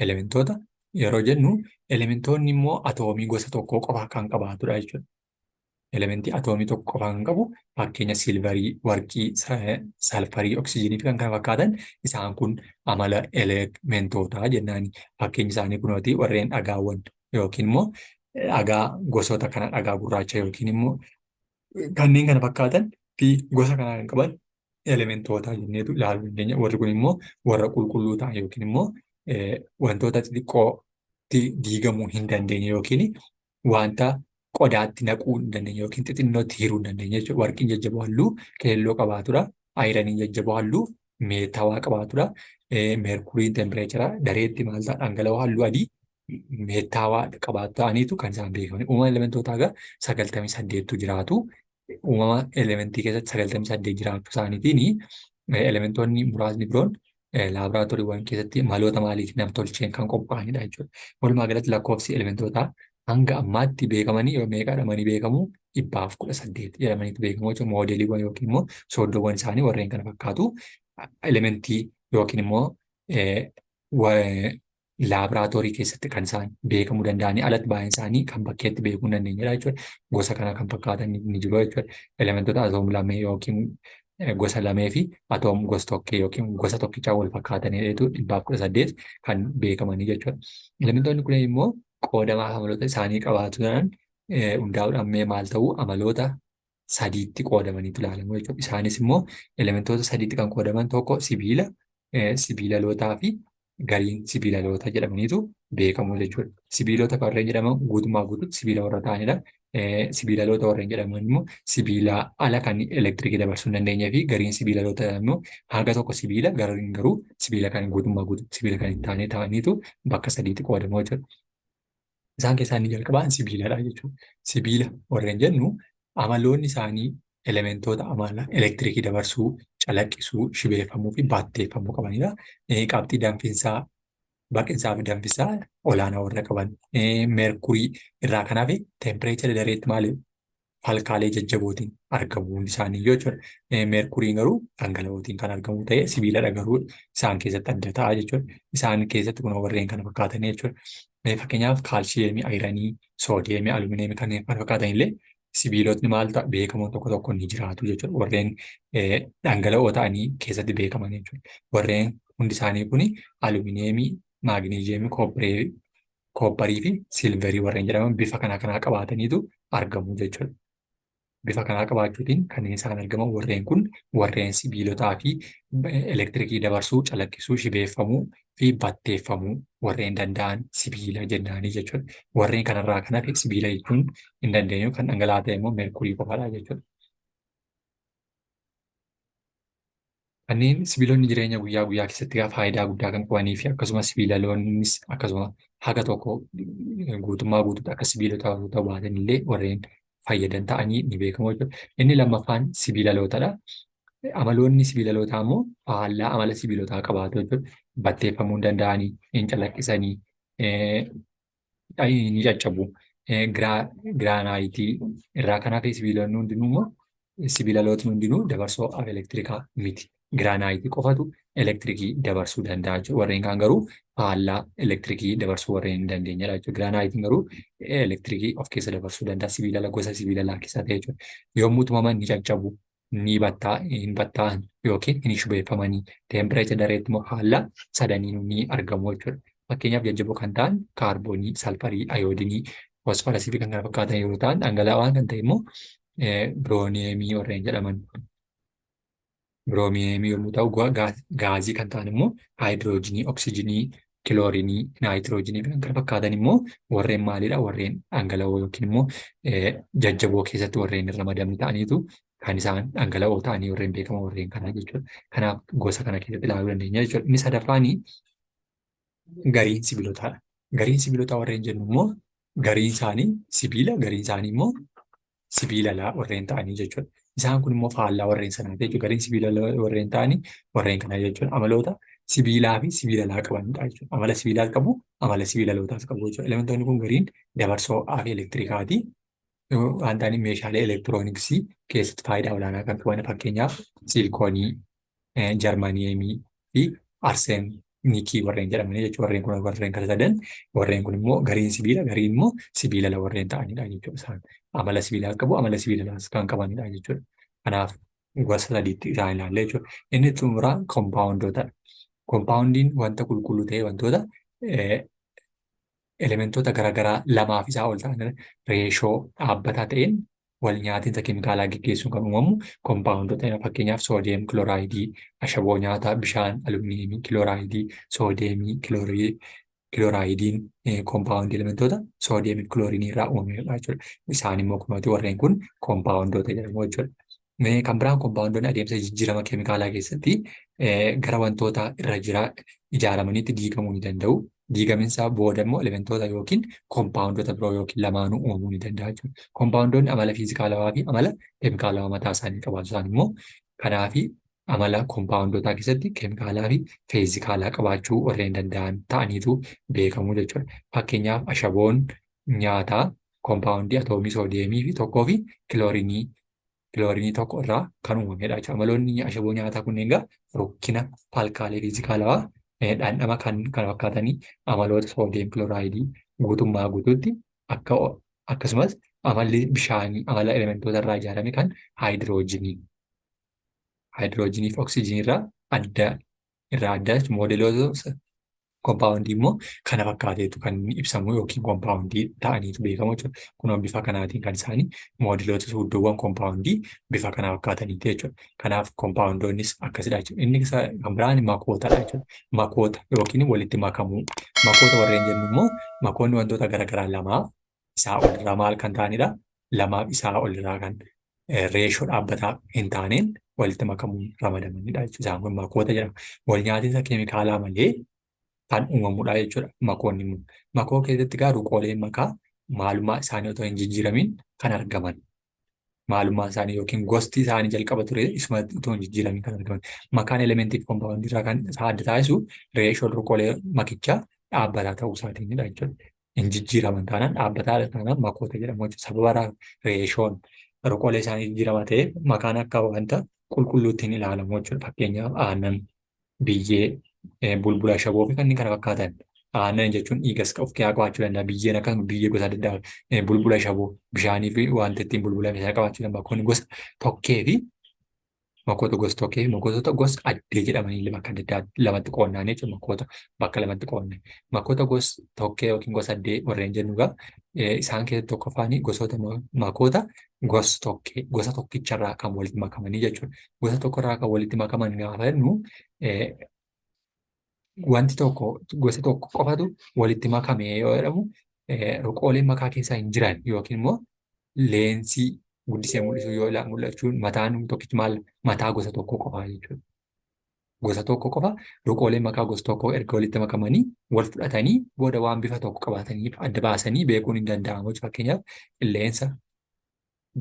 Elementoota yeroo jennu elementoonni immoo atoomii gosa tokkoo qofa kan qabaatudha jechuudha. Elementii atoomii tokko qofa kan qabu fakkeenya silvarii, warqii, salfarii, oksijiinii fi kan kana fakkaatan isaan kun amala elementootaa jennaani. Fakkeenyi isaanii kunooti warreen dhagaawwan yookiin immoo dhagaa gosoota kana dhagaa gurraacha yookiin immoo kanneen kana fakkaatan fi gosa kanaa kan qaban elementoota jenneetu ilaaluu dandeenya. Warri kun immoo warra qulqulluu ta'an yookiin immoo wantoota xixiqqootti diigamuu hin dandeenye yookiin wanta qodaatti naquu hin dandeenye yookiin xixinnootti hiruu hin dandeenye jechuudha. Warqiin jajjaboo halluu keelloo qabaatudha. Ayiraniin jajjaboo halluu meetawaa qabaatudha. Meerkuriin tempireechara dareetti maal ta'a dhangala'oo halluu adii meetawaa qabaatu ta'aniitu kan isaan beekaman. Uumama elementootaa egaa 98tu jiraatu. Uumama elementii keessatti 98 jiraachuu isaaniitiin elementoonni muraasni biroon laaboraatooriiwwan keessatti maloota maaliif nam-tolcheen kan qophaa'anidha jechuudha. Walumaa galatti lakkoofsi elementootaa hanga ammaatti beekamanii yoo meeqa jedhamanii beekamu 118 jedhamaniitu beekamu jechuudha. Moodeliiwwan yookiin immoo sooddoowwan isaanii warreen kana fakkaatu elementii yookiin immoo laaboraatoorii keessatti kan isaan beekamuu danda'anii alatti baay'een isaanii kan bakkeetti beekuu hin dandeenyedha jechuudha. Gosa kana kan fakkaatan ni jiru jechuudha. Elementoota atoom lamee yookiin gosa lamee fi atoom gosa tokkee yookiin gosa tokkichaa wal fakkaataniidha 118 kan beekamanii jechuudha. Elementoonni kun immoo qoodamaa amaloota isaanii qabaatuudhaan hundaa'uudhaan mee maal ta'u amaloota sadiitti qoodamaniitu ilaalamu jechuudha. Isaanis immoo elementoota sadiitti kan qoodaman tokko sibiila, sibiilalootaa fi gariin sibiilaloota jedhamaniitu beekamu jechuudha. Sibiilota warreen jedhaman guutummaa guutuutti sibiila warra ta'anidha. Sibiilaloota warreen jedhaman immoo sibiila ala kan elektirikii dabarsuu hin dandeenyee fi gariin sibiilaloota immoo haga tokko sibiila gariin garuu sibiila kan guutummaa guutuutti sibiila kan hin taane ta'aniitu bakka sadiitti qoodamu jechuudha. Isaan keessaa inni jalqabaan sibiiladha jechuudha. Sibiila warreen jennu amaloonni isaanii elementoota amala elektirikii dabarsuu, calaqqisuu, shibeeffamuu fi baatteeffamuu qabanidha. Qabxii danfisaa, baqinsaa fi danfisaa olaanaa warra qaban. Meerkurii irraa kanaaf tempireechara dareetti maali? Alkaalee jajjabootiin argamuun isaanii jechuudha. Meerkuriin garuu dhangala'ootiin kan argamu ta'ee sibiiladha garuu isaan keessatti adda ta'a jechuudha. Isaan keessatti kun warreen kana fakkaatan jechuudha. Fakkeenyaaf kaalshiyeemii, ayiranii, soodiyeemii, alumineemii kanneen kana fakkaatan illee sibiilotni maal ta'a beekamoon tokko tokko ni jiraatu jechuudha. Warreen dhangala'oo ta'anii keessatti beekaman jechuudha. Warreen hundi isaanii kun alumineemii, maagneeziyeemii, koopparii fi silverii warreen jedhaman bifa kanaa qabaataniitu argamu jechuudha. Bifa kanaa qabaachuutiin kanneen isaan argaman warreen kun warreen sibiilotaa fi elektirikii dabarsuu, calaqqisuu, shibeeffamuu fi batteeffamuu warreen danda'an sibiila jennaanii jechuudha. Warreen kanarraa kan hafe sibiila jechuun hin dandeenyu kan dhangala'aa ta'e immoo meerkurii qofaadha jechuudha. Kanneen sibiilonni jireenya guyyaa guyyaa keessatti faayidaa guddaa kan qabanii fi akkasumas sibiilaloonnis akkasuma haga tokko guutummaa guutuutti akka sibiilota ta'uu baatan illee warreen fayyadan ta'anii ni beekamu jechuudha. Inni lammaffaan sibiilalootadha. Amaloonni sibiilalootaa immoo faallaa amala sibiilotaa qabaatu jechuudha. Batteeffamuu hin danda'anii, hin calaqqisanii, ni caccabu. Giraanaayitii irraa kan hafe sibiilonni hundinuu immoo sibiilalootni hundinuu dabarsoo elektirikaa miti. Giraanaayitii qofatu elektirikii dabarsuu danda'a jechuudha. Warreen kaan garuu faallaa elektirikii dabarsuu warreen hin dandeenyedha jechuudha. Giraanaayitiin garuu elektirikii of keessa dabarsuu danda'a. Sibiilala gosa sibiilalaa keessaa ta'e jechuudha. Yommuu tumaman ni caccabu, ni battaa'an yookiin ni shubeeffamanii. Tempireechara dareetti immoo faallaa sadaniin ni argamu jechuudha. Fakkeenyaaf jajjaboo kan ta'an kaarboonii, salfarii, ayoodinii, fosfarasii fi kan kana fakkaatan yeroo ta'an dhangala'aa kan ta'e immoo birooneemii warreen jedhaman. Birooneemii yommuu ta'u gaazii kan ta'an immoo haayidiroojinii, oksijiinii, kiloorinii, naayitiroojinii fi kan kana fakkaatan immoo warreen maalidha? Warreen dhangala'oo yookiin immoo jajjaboo keessatti warreen irra madamni ta'aniitu kan isaan dhangala'oo ta'anii warreen beekamoo warreen kanaa jechuudha. Kanaaf gosa kana keessatti ilaaluu dandeenya jechuudha. Inni sadaffaanii gariin sibiilotaadha. Gariin sibiilotaa warreen jennu immoo gariin isaanii sibiila, gariin isaanii immoo sibiila alaa warreen ta'anii jechuudha. Isaan kun immoo faallaa warreen sanaa jechuudha. Gariin sibiila warreen ta'anii warreen kanaa jechuudha. Amaloota sibiilaa fi sibiila alaa qabanidha jechuudha. Amala sibiilaa qabu, amala sibiila alootaas qabu jechuudha. Elementoonni kun gariin dabarsoo fi elektirikaati. Waan ta'aniif meeshaalee elektirooniksii keessatti faayidaa olaanaa kan qaban fakkeenyaaf siilikoonii, jarmaniyeemii fi arseenikii warreen jedhamanii jechuudha. Warreen kun warreen kana sadan warreen kun immoo gariin sibiila, gariin immoo sibiila ala warreen ta'anidha jechuudha. Isaan amala sibiilaa qabu, amala sibiila alaas kan qabanidha jechuudha. Kanaaf gosa sadiitti isaan ilaalla jechuudha. Inni xumuraa koompaawundootadha. Koompaawundiin wanta qulqulluu ta'e wantoota elementoota garaagaraa lamaaf isaa ol ta'an reeshoo dhaabbataa ta'een wal nyaatinsa keemikaalaa gaggeessuun kan uumamu koompaawundoota fakkeenyaaf soodiyem kilooraayidii, ashaboo nyaataa, bishaan, alumineemii, kilooraayidii, soodiyemii, kiloorayidiin koompaawundii elementoota soodiyemii kiloorinii irraa uumamedha jechuudha. Isaan immoo kunuuti warreen kun koompaawundoota jedhamu jechuudha. Kan biraan koompaawundoonni adeemsa jijjiirama keemikaalaa keessatti gara wantoota irra jira ijaaramaniitti diigamuu ni danda'u. Diigaminsa booda immoo elementoota yookiin koompaawundoota biroo yookiin lamaanuu uumamuu ni danda'a jechuudha. Koompaawundoonni amala fiizikaalawaa fi amala keemikaalawaa mataa isaanii qabaatu isaan immoo kanaafi amala koompaawundootaa keessatti keemikaalaa fi fiizikaalaa qabaachuu warreen danda'an ta'aniitu beekamu jechuudha. Fakkeenyaaf ashaboon nyaataa koompaawundii atoomii soodiyemii fi tokkoo fi kiloorinii tokko irraa kan uumamedha jechuudha. Amaloonni ashaboo nyaataa kunneen egaa rukkina alkaalii fiizikaalawaa dhandhama kan fakkaatanii amaloota soodiyem kilooraayidii guutummaa guutuutti akkasumas amalli bishaanii amala elementoota irraa ijaarame kan haayidiroojinii fi oksijiinii irraa adda moodeloota koompaawundii immoo kana fakkaateetu kan ibsamu yookiin koompaawundii ta'aniitu beekamu jechuudha. Kunoo bifa kanaatiin kan isaanii moodeloota suuddoowwan koompaawundii bifa kana fakkaataniiti jechuudha. Kanaaf koompaawundoonnis akkasidha jechuudha. Inni kan biraan makootadha jechuudha. Makoota yookiin walitti makamuu. Makoota warreen jennu immoo makoonni wantoota garaagaraa lamaaf isaa olirraa maal kan ta'anidha? Lamaaf isaa olirraa kan reeshoo dhaabbataa hin taaneen walitti makamuun ramadamanidha jechuudha. Isaan kun makoota jedhama. Wal nyaatinsa keemikaalaa malee kan uumamudha jechuudha makoonni immoo. Makoo keessatti egaa ruqooleen makaa maalummaa isaanii otoo hin jijjiiramin kan argaman. Maalummaan isaanii yookiin gosti isaanii jalqaba ture isuma otoo hin jijjiiramin kan argaman. Makaan elementii fi koompaawundii irraa kan adda taasisu reeshoon ruqoolee makichaa dhaabbataa ta'uu isaatiinidha jechuudha. Hin jijjiiraman taanaan dhaabbataa taanaan makoota jedhamu jechuudha. Sababa reeshoon ruqoolee isaanii jijjiirama ta'eef makaan akka wanta qulqulluutti hin ilaalamu jechuudha. Fakkeenyaaf aannan, biyyee, bulbula ashaboo fi kanneen kana fakkaatan. Aannan jechuun dhiigas of keessaa qabaachuu danda'a. Biyyeen akkasuma biyyee gosa adda addaa bulbula ashaboo bishaanii fi wanta ittiin bulbulame sana qabaachuu danda'a. Kun gosa tokkee fi makoota gosa tokkee fi makoota gosa addee jedhamanii bakka adda addaa lamatti qoonnaan jechuudha. Makoota bakka lamatti qoonne. Makoota gosa tokkee yookiin gosa addee warreen jennu egaa isaan keessatti tokkoffaanii gosoota makoota gosa tokkee gosa tokkicharraa kan walitti makamanii jechuudha. Gosa tokkorraa kan walitti makaman gaafa jennu wanti tokko gosa tokko qofatu walitti makame yoo jedhamu ruqooleen makaa keessaa hin jiran yookiin immoo leensii guddisee mul'isu yoo mul'achuun mataan tokkichi mataa gosa tokko qofaa jechuudha. Gosa tokko qofa ruqooleen makaa gosa tokko erga walitti makamanii wal fudhatanii booda waan bifa tokko qabaataniif adda baasanii beekuun hin danda'amu. Fakkeenyaaf qilleensa,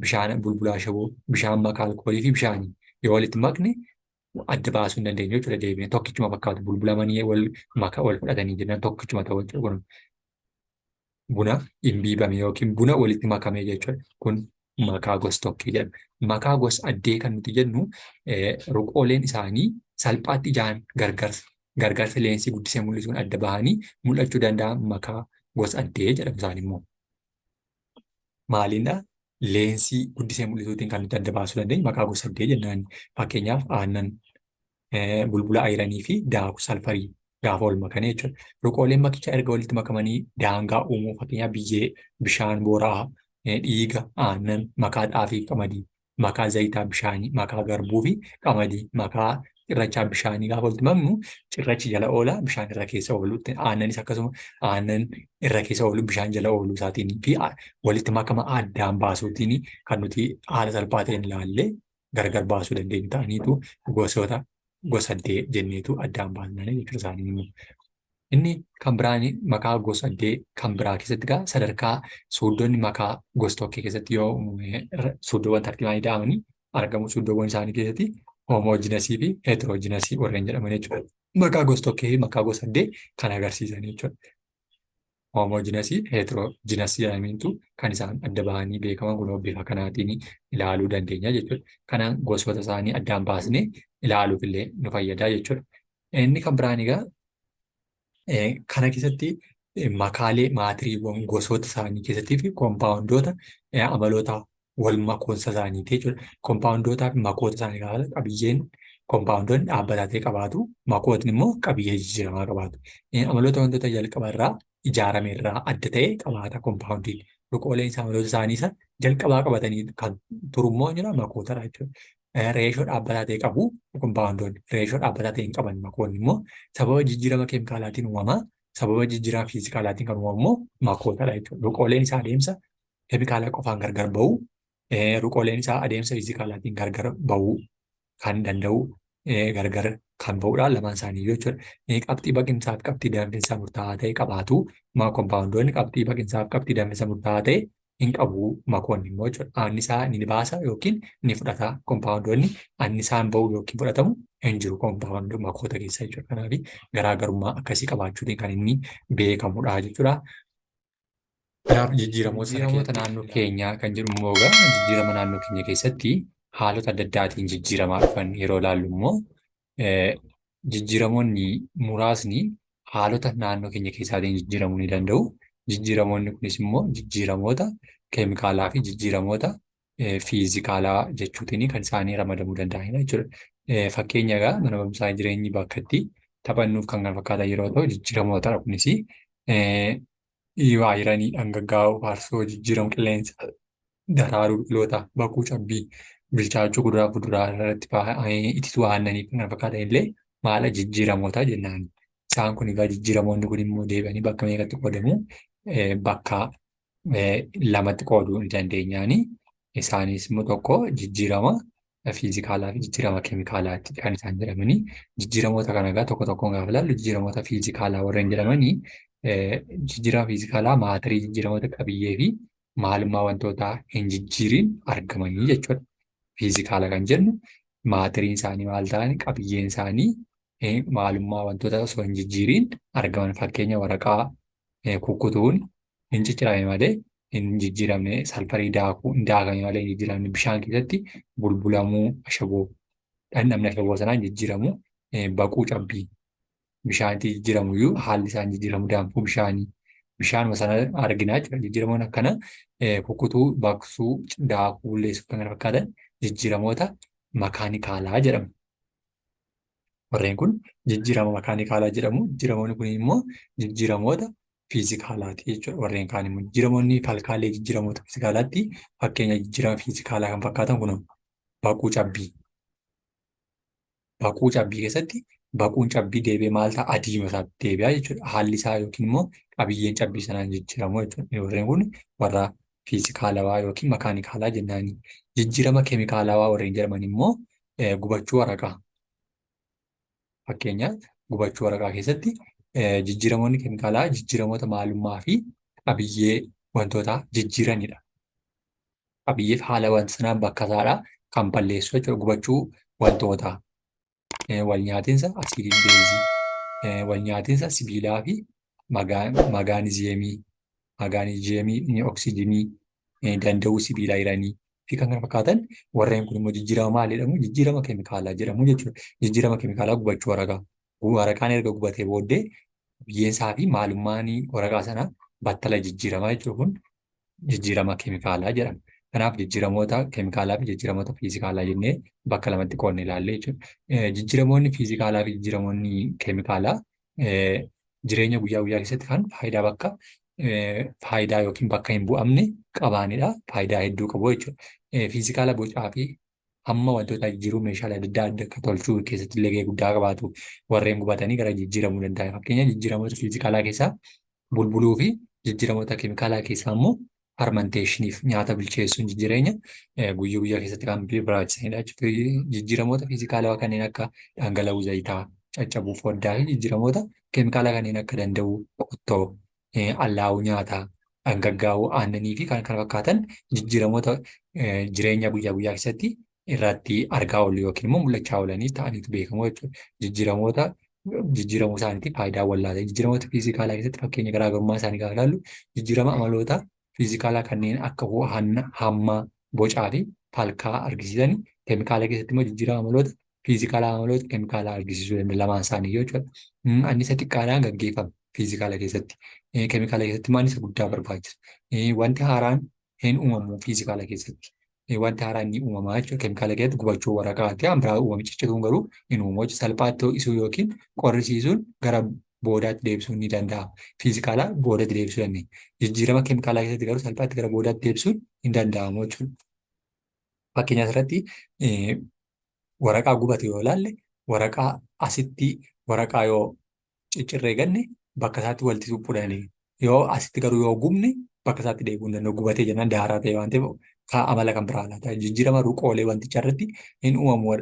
bishaan bulbula ashaboo, bishaan makaa alkoolii fi bishaanii yoo walitti makne adda baasuu hin dandeenyu jechuudha. Deebiin tokkichuma fakkaatu bulbulamanii wal fudhatanii jiran tokkichuma ta'u jechuudha. Buna imbiibame yookiin buna walitti makame jechuudha. Kun makaa gosa tokkee jedhama. Makaa gosa addee kan nuti jennu ruqooleen isaanii salphaatti ijaan gargarsa leensii guddisee mul'isuun adda bahanii mul'achuu danda'an makaa gosa addee jedhamu isaan immoo. Maaliidhaa? Leensii guddisee mul'isuutiin kan nuti adda baasuu dandeenyu maqaa gosa addee jennaan. Fakkeenyaaf aannan, bulbula ayiranii fi daakuu salfarii gaafa wal makanii jechuudha. Ruqooleen makichaa erga walitti makamanii daangaa uumuu fakkeenyaaf biyyee, bishaan booraa, dhiiga, aannan, makaa xaafii fi qamadii, makaa zayitaa bishaanii, makaa garbuu fi qamadii, makaa cirrachaa bishaanii gaafa walitti maknu cirrachi jala oola bishaan irra keessa oolu aannanis akkasuma aannan irra keessa oolu bishaan jala ooluu isaatiin fi walitti makama addaan baasuutiin kan nuti haala salphaa ta'een ilaallee gargar baasuu dandeenyu ta'aniitu gosoota gosa jenneetu addaan baasnaan jechuudha isaanii. Inni kan biraan maqaa gosa kan biraa keessatti egaa sadarkaa suuddoonni maqaa gosa tokko keessatti yoo suuddoowwan tartiibaan ida'amanii argamu suuddoowwan isaanii keessatti homoojinasii fi heeteroojinasii warreen jedhaman jechuudha. Maqaa gosa tokkoo fi maqaa gosa kan agarsiisan jechuudha. Homoojinasii fi heeteroojinasii jedhaniitu kan isaan adda bahanii beekaman kun bifa kanaatiin ilaaluu dandeenya jechuudha. Kanaan gosoota isaanii addaan baasnee ilaaluuf illee nu fayyada jechuudha. Inni kan biraan egaa kana keessatti makaalee maatiriiwwan gosoota isaanii keessattii fi koompaawundoota amaloota wal makoonsa isaaniiti jechuudha. Koompaawundootaa fi makoota isaanii gaafa qabiyyeen koompaawundoonni dhaabbataa ta'e qabaatu makootni immoo qabiyyee jijjiiramaa qabaatu. Amaloota wantoota jalqaba irraa ijaarame irraa adda ta'e qabaata koompaawundiin. Ruqooleen isaa amaloota isaanii isa jalqabaa qabatanii kan turummoo jira makootadha jechuudha. Reeshoo dhaabbataa ta'e qabu koompaawundoonni reeshoo dhaabbataa ta'e hin qaban makoonni immoo sababa jijjiirama keemikaalaatiin uumamaa sababa jijjiirama fiizikaalaatiin kan uumamu immoo makootadha jechuudha. Ruqooleen isaa adeemsa keemikaalaa qofaan gargar ba'uu ruqooleen isaa adeemsa fiizikaalaatiin gargar ba'uu kan danda'u gargar kan ba'uudha lamaan isaanii jechuudha. Qabxii baqinsaa fi qabxii danfiinsaa murtaa'aa ta'e qabaatu koompaawundoonni qabxii baqinsaa fi qabxii danfiinsaa murtaa'aa ta'e hin qabu makoonni immoo jechuudha. Annisaa ni baasa yookiin ni fudhata koompaawundoonni annisaan ba'u yookiin fudhatamu hin jiru koompaawundoo makoota keessa jechuudha. Kanaaf garaagarummaa akkasii qabaachuutiin kan inni beekamudha jechuudha. Kanaaf jijjiiramoota naannoo keenyaa kan jedhu immoo jijjiirama naannoo keenya keessatti haalota adda addaatiin jijjiiramaa dhufan yeroo ilaallu immoo jijjiiramoonni muraasni haalota naannoo keenya keessaatiin jijjiiramuu ni danda'u. Jijjiiramoonni kunis immoo jijjiiramoota keemikaalaa fi jijjiiramoota fiizikaalaa jechuutiin kan isaanii ramadamuu danda'anidha jechuudha. Fakkeenya egaa mana barumsaa jireenyi bakka itti taphannuuf kan kana fakkaatan yeroo ta'u jijjiiramootadha kunis waayiranii dhangaggaa'uu faarsoo jijjiiramu qilleensa daraaruu biqiloota bakuu cabbii bilchaachuu kuduraa fuduraa irratti ittisuu aannanii kan kana fakkaatan illee maala jijjiiramoota jennaan. Isaan kun egaa jijjiiramoonni kun immoo deebi'anii bakka meeqatti qoodamu bakka lamatti qooduu ni dandeenyaani. Isaanis immoo tokko jijjiirama fiizikaalaa fi jijjiirama keemikaalaatti kan isaan jedhamanii. Jijjiiramoota kana egaa tokko tokkoon gaafa ilaallu jijjiiramoota fiizikaalaa warreen jedhamanii jijjiirama fiizikaalaa maatirii jijjiiramoota qabiyyee fi maalummaa wantootaa hin jijjiiriin argamanii jechuudha. Fiizikaala kan jennu maatiriin isaanii maal ta'an qabiyyeen isaanii maalummaa wantoota osoo hin jijjiiriin argaman fakkeenya waraqaa kukkutuun hin ciccirame malee hin jijjiiramne salfarii daakuu hin daakame malee hin jijjiiramne bishaan keessatti bulbulamuu ashaboo dhandhamni ashaboo sanaa hin jijjiiramu baquu cabbii bishaanitti jijjiiramu iyyuu haalli isaan jijjiiramu daakuu bishaanii bishaanuma sana arginaa jechuudha. Jijjiiramoon akkana kukkutuu baqsuu daakuu leessuu kan kana fakkaatan jijjiiramoota makaanikaalaa jedhamu. Warreen kun jijjiirama makaanikaalaa jedhamu. Jijjiiramoonni kun immoo jijjiiramoota fiizikaalaati jechuudha. Warreen kaan immoo jijjiiramoonni falkaalee jijjiiramoota fiizikaalaatti fakkeenya jijjiirama fiizikaalaa kan fakkaatan kun baquu cabbii. Baquu cabbii keessatti baquun cabbii deebi'ee maal ta'a adiima isaatti deebi'a jechuudha. Haalli isaa yookiin immoo qabiyyeen cabbii sanaan jijjiiramu jechuudha. Warreen kun warra fiizikaalawaa yookiin makaanikaalaa jennaani. Jijjiirama keemikaalawaa warreen jedhaman immoo gubachuu waraqaa. Fakkeenyaaf gubachuu waraqaa keessatti jijjiiramoonni keemikaalaa jijjiiramoota maalummaa fi qabiyyee wantootaa jijjiiranidha. Qabiyyeef haala wanta sanaa bakka isaadhaa kan balleessu jechuudha. Gubachuu wantootaa wal nyaatinsa asiidii beezii wal nyaatinsa sibiilaa fi magaaniziyeemii oksijiinii danda'uu sibiilaa jiranii fi kan kana fakkaatan warreen kun immoo jijjiirama maal jedhamu? Jijjiirama keemikaalaa jedhamu jechuudha. Jijjiirama keemikaalaa gubachuu waraqaa. Waraqaan erga gubatee booddee biyyeensaa fi maalummaan waraqaa sanaa battala jijjiiramaa jechuudha. Kun jijjiirama keemikaalaa jedhama. Kanaaf jijjiiramoota keemikaalaa fi jijjiiramoota fiizikaalaa jennee bakka lamatti qoodne ilaalle jechuudha. Jijjiiramoonni fiizikaalaa fi jijjiiramoonni keemikaalaa jireenya guyyaa guyyaa keessatti kan faayidaa yookiin bakka hin bu'amne qabaanidha. Faayidaa hedduu qabu jechuudha. Fiizikaala bocaa fi hamma wantoota jijjiiruu meeshaalee adda addaa akka tolchuu keessatti illee gahee guddaa qabaatu warreen gubatanii gara jijjiiramuu danda'a. Fakkeenya jijjiiramoota fiizikaalaa keessaa bulbuluu fi jijjiiramoota keemikaalaa keessaa immoo fermenteeshiniif nyaata bilcheessuun jijjiireenya guyyaa guyyaa keessatti kan barbaachisanidha jechuudha. Jijjiiramoota fiizikaalaa kanneen akka dhangala'uu zayitaa, caccabuu foddaa fi jijjiiramoota keemikaalaa kanneen akka danda'uu qottoo, allaa'uu nyaataa, dhangaggaa'uu aannanii fi kan kana fakkaatan jijjiiramoota jireenya guyyaa guyyaa keessatti irratti argaa oolu yookiin immoo mul'achaa oolanii ta'aniitu beekamu jechuudha. Jijjiiramuu isaaniitiif faayidaa wallaata. Jijjiiramoota fiizikaalaa keessatti fakkeenya garaagarummaa isaanii gaafa ilaallu jijjiirama amaloota fiizikaalaa kanneen akka ho'annaa, hammaa, bocaa fi falkaa argisiisan keemikaalaa keessatti immoo jijjiirama amaloota fiizikaalaa amaloota keemikaalaa argisiisuu danda'a lamaan isaanii jechuudha. Annisa xiqqaadhaan gaggeeffama fiizikaalaa keessatti. Keemikaalaa keessatti immoo annisa guddaa barbaachisa. Wanti haaraan hin uumamu fiizikaalaa keessatti. Wanti haaraan ni uumamaa jechuudha. Keemikaalaa keessatti gubachuu waraqaati. Biraa uumame ciccituun garuu hin uumamu. Salphaatti ho'isuu yookiin qorrisiisuun gara boodaatti deebisuun ni danda'ama. Fiizikaalaa boodatti deebisuu dandeenya. Jijjiirama keemikaalaa keessatti garuu salphaatti gara boodaatti deebisuun hin danda'amu jechuudha. Fakkeenyaaf irratti waraqaa gubate yoo ilaalle waraqaa asitti waraqaa yoo ciccirree ganne bakka isaatti walitti suphuu dandeenya. Yoo asitti garuu yoo gubne bakka isaatti deebi'uu hin danda'u. Gubatee jennaan daaraa ta'e waan ta'eef amala kan biraa laata. Jijjiirama ruqoolee wanticha irratti hin uumamu.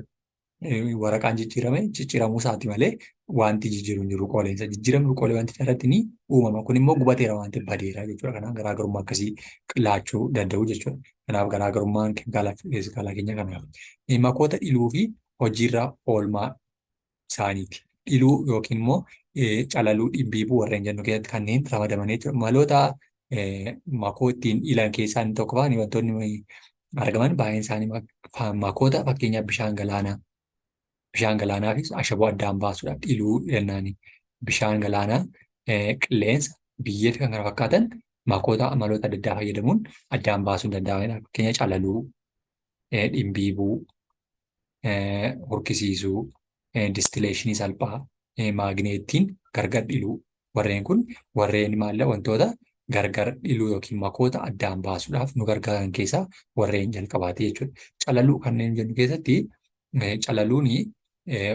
Waraqaan jijjiiramuu isaati malee wanti jijjiiru hin jiru ruqooleen. Jijjiiramni ruqoolee wanticha irratti ni uumama. Kun immoo gubateera waan ta'eef badeera jechuudha. Kanaaf garaagarummaa akkasii laachuu danda'u jechuudha. Kanaaf garaagarummaan keemikaalaa fi fiizikaalaa keenya kanaaf. Makoota dhiluu fi hojiirra oolmaa isaaniiti. Dhiluu yookiin immoo calaluu dhibbiibuu warreen jennu keessatti kanneen ramadamanii jechuudha. Maloota makoo ittiin dhilan keessaa inni tokko fa'aa wantoonni argaman baay'een isaanii makoota fakkeenyaaf bishaan galaanaa fi ashaboo addaan baasuudhaaf dhiluu jennaani. Bishaan galaanaa, qilleensa, biyyee fi kan kana fakkaatan makoota maloota adda addaa fayyadamuun addaan baasuun danda'amanidha. Fakkeenya calaluu, dhimbiibuu, hurkisiisuu, distileeshinii salphaa, maagneettiin gargar dhiluu. Warreen kun warreen wantoota gargar dhiluu yookiin makoota addaan baasuudhaaf nu gargaaran keessaa warreen jalqabaati jechuudha. Calaluu kanneen jennu keessatti calaluun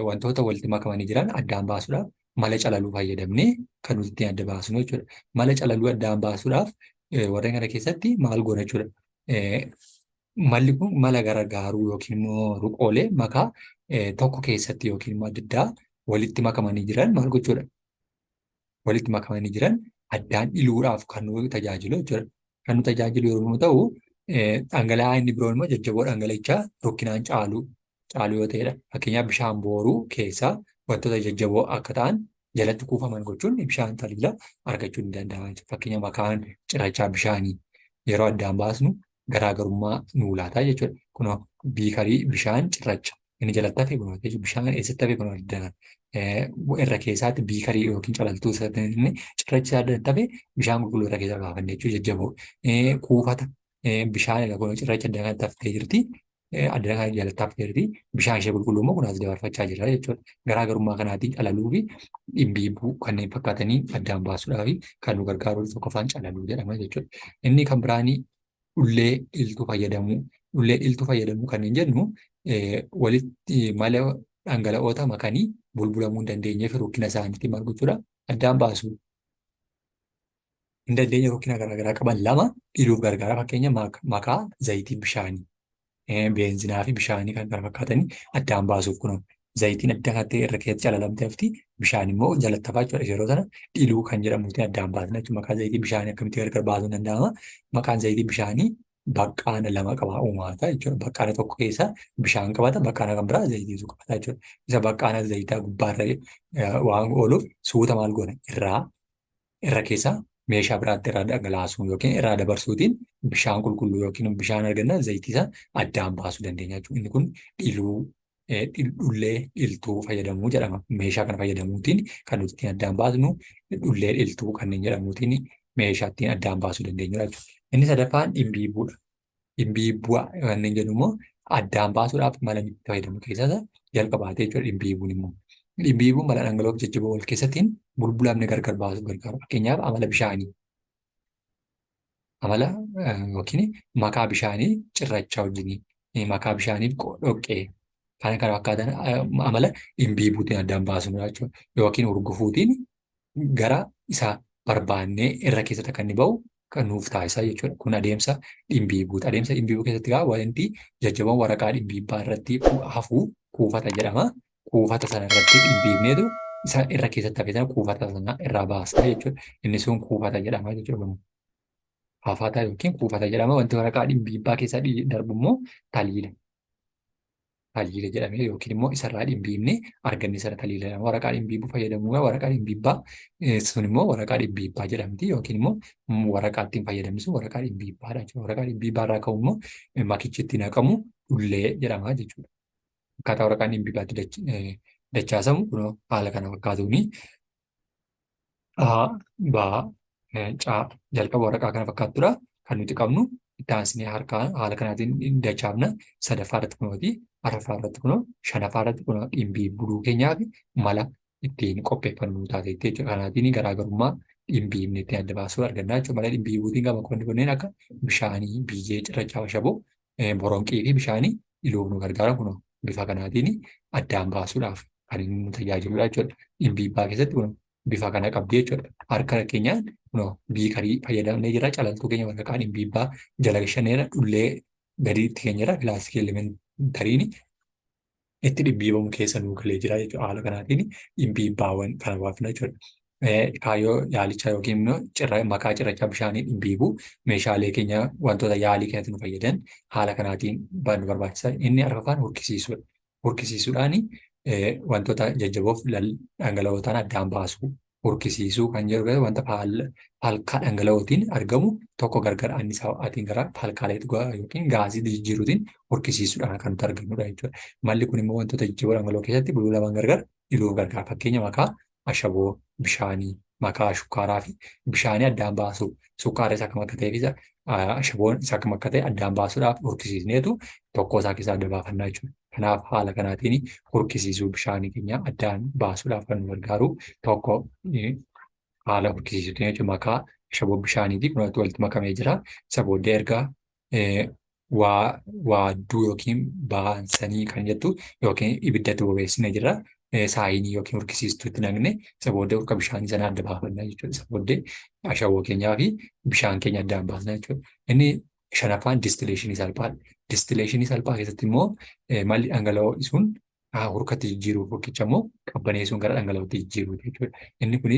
wantoota walitti makamanii jiran addaan baasuudhaaf mala calaluu fayyadamnee kan nuti ittiin adda baasnu jechuudha. Mala calaluu addaan baasuudhaaf warreen kana keessatti maal goona jechuudha. Malli kun mala garagaaruu yookiin immoo ruqoolee makaa tokko keessatti yookiin immoo adda addaa walitti makamanii jiran maal gochuudha? Walitti makamanii jiran addaan dhiluudhaaf kan nu tajaajilu jechuudha. Kan nu tajaajilu yommuu ta'u, dhangala'aa inni biroon immoo jajjaboo dhangala'ichaa rukkinaan caalu yoo ta'edha. Fakkeenyaaf bishaan booruu keessaa wantoota jajjaboo akka ta'an jalatti kuufaman gochuun bishaan taliila argachuu ni danda'ama. Fakkeenyaaf makaan cirrachaa bishaanii yeroo addaan baasnu garaagarummaa nuu laata jechuudha. Kun biikarii bishaan cirracha inni jalatti hafe kun bishaan eessatti hafe kun irra keessaatti biikarii yookiin calaltuu inni cirracha adda hafe bishaan qulqulluu irra keessa baafanne jechuudha jajjaboo. Kuufata bishaan kun cirracha adda kan haftee jirti. Adda kan jalatti haftee jirti. Bishaan ishee qulqulluu immoo kunaas dabarfachaa jira jechuudha. Garaagarummaa kanaatiin calaluu fi dhimbiibuu kanneen fakkaatanii addaan baasuudhaaf kan nu gargaaru tokkoffaan calaluu jedhama jechuudha. Inni kan biraanii dhullee dhiltuu fayyadamuu. Dhullee dhiltuu fayyadamuu kanneen jennu walitti mala dhangala'oota makanii bulbulamuu hin dandeenyeef rukkina isaaniitti maal gochuudha? Addaan baasuu. Hin dandeenye rukkina garaagaraa qaban lama dhiluuf gargaara. Fakkeenya makaa zayitii bishaanii, beenzinaa fi bishaanii kan kana fakkaatanii addaan baasuuf kunuun. Zayitiin adda kan ta'e irra keessatti calalamtee hafti. Bishaan immoo jalatti hafaa jechuudha. Yeroo sana dhiluu kan jedhamuutiin addaan baasna jechuudha. Maqaan zayitii bishaanii akkamitti gargar baasuun danda'ama? Maqaan zayitii bishaanii baqqaana lama qaba uumaata jechuudha. Baqqaana tokko keessa bishaan qabata. Baqqaana kan biraa zayitiitu qabata jechuudha. Isa baqqaana zayitaa gubbaarra waan ooluuf suuta maal goona? Irra keessa meeshaa biraatti irraa dhangalaasuun yookiin irraa dabarsuutiin bishaan qulqulluu yookiin bishaan arganna zayitiisa addaan baasuu dandeenya jechuudha. Inni kun dhiluu dhullee dhiltuu fayyadamuu jedhama. Meeshaa kana fayyadamuutiin kan nuti ittiin addaan baasnu dhullee dhiltuu kanneen jedhamuutiin meeshaa ittiin addaan baasuu dandeenya jechuudha. Inni sadaffaan dhimbiibuudha. Dhimbiibuu kanneen jennu immoo addaan baasuudhaaf mala itti fayyadamu keessaa jalqabaatee jechuudha dhimbiibuun immoo. Dhimbiibuun mala dhangala'oo jajjaboo wal keessattiin bulbulamne gargar baasuuf gargaara. Fakkeenyaaf amala bishaanii. Amala yookiin makaa bishaanii cirrachaa wajjin makaa bishaaniif dhoqqee kana fakkaatan amala dhimbiibuutiin addaan baasnudha jechuudha. Yookiin urgufuutiin gara isa barbaannee irra keessatti akka inni ba'u kan nuuf taasisa jechuudha. Kun adeemsa dhimbiibuuti. Adeemsa dhimbiibuu keessatti egaa wanti jajjaboon waraqaa dhimbiibbaa irratti hafuu kuufata jedhama. Kuufata sana irratti dhimbiibneetu isa irra keessatti hafe sana kuufata sana irraa baasa jechuudha. Inni sun kuufata jedhama jechuudha. Hafata yookiin kuufata jedhama. Wanti waraqaa dhimbiibbaa keessa darbu immoo taliila. Taliila jedhamee yookiin immoo isarraa dhimbiibnee arganne sana taliila jedhama. Waraqaa dhimbiibbuu fayyadamuudha. Waraqaa dhimbiibbaa sun immoo waraqaa dhimbiibbaa jedhamti yookiin immoo waraqaa ittiin fayyadamni sun waraqaa dhimbiibbaadha jechuudha. Waraqaa dhimbiibbaa irraa ka'u immoo makichi ittiin naqamu dhullee jedhama jechuudha. Akkaataa waraqaan dhimbiibbaatti dachaasamu kunoo haala kana fakkaatuuni. Baa caa jalqaba waraqaa kana fakkaattuudha. Kan nuti qabnu itti aansinee harkaan haala kanaatiin dachaafna. Sadaffaa irratti kunooti. Arfaffaa irratti kunoo shanaffaa irratti kunoo dhimbiibbuu keenyaaf mala ittiin qopheeffannu taateetti jechuudha. Kanaatiin garaagarummaa dhimbiibni ittiin adda baasuu argannaa jechuudha. Mala dhimbiibbuutiin gama kanneen akka bishaanii, biyyee, cirrachaa, washaboo, boronqii fi bishaanii iluuf nu gargaaran kunoo bifa kanaatiin addaan baasuudhaaf kan inni nu tajaajiludha jechuudha. Dhimbiibbaa keessatti kunoo bifa kana qabdi jechuudha. Harka keenyaan kunoo biikarii fayyadamnee jira. Calaltuu keenya waraqaa dhimbiibbaa jala gashanneera. Dhullee gadiitti keenyarra pilaastikii elementaariin itti dhimbiibamu keessa nuu galee jira jechuudha. Haala kanaatiin dhimbiibbaawwan kana baafna jechuudha. Kaayyoo yaalichaa yookiin immoo makaa cirrachaa bishaanii dhimbiibuu meeshaalee keenya wantoota yaalii keenyatti nu fayyadan haala kanaatiin nu barbaachisa. Inni arfaffaan hurkisiisuudha. Hurkisiisuudhaan wantoota jajjaboof dhangala'ootaan addaan baasuu hurkisiisuu kan jedhu wanta falkaa dhangala'ootiin argamu tokko gargar annisaatiin gara falkaaleetti yookiin gaazii jijjiiruutiin hurkisiisuudhaan kan nuti argannudha jechuudha. Malli kun immoo wantoota jajjaboo dhangala'oo keessatti buluu lamaan gargar iluuf gargaara. Fakkeenya makaa ashaboo, bishaanii, makaa shukkaaraa fi bishaanii addaan baasuu sukkaara isa akkam akka ta'ee fi ashaboon isa akkam akka ta'e addaan baasuudhaaf hurkisiisneetu tokko isaa keessaa adda baafannaa jechuudha. Kanaaf haala kanaatiin hurkisiisuu bishaanii keenya addaan baasuudhaaf kan nu gargaaru tokko haala hurkisiisuutiin jechuudha. Makaa ashaboo bishaaniitii kunuutti walitti makamee jira. Isa booddee erga waadduu yookiin baansanii kan jettu yookiin ibiddatti bobeessinee jira. Saayinii yookiin hurkisiistuutti naqne isa booddee hurka bishaanii sana adda baafannaa jechuudha. Isa booddee ashaboo keenyaa fi bishaan keenya addaan baasna jechuudha. Inni shanaffaan distileeshinii salphaadha. Distileeshinii salphaa keessatti immoo malli dhangala'oo sun hurkatti jijjiiruuf hurkicha immoo qabbaneessuun gara dhangala'ootti jijjiiruuf jechuudha. Inni kun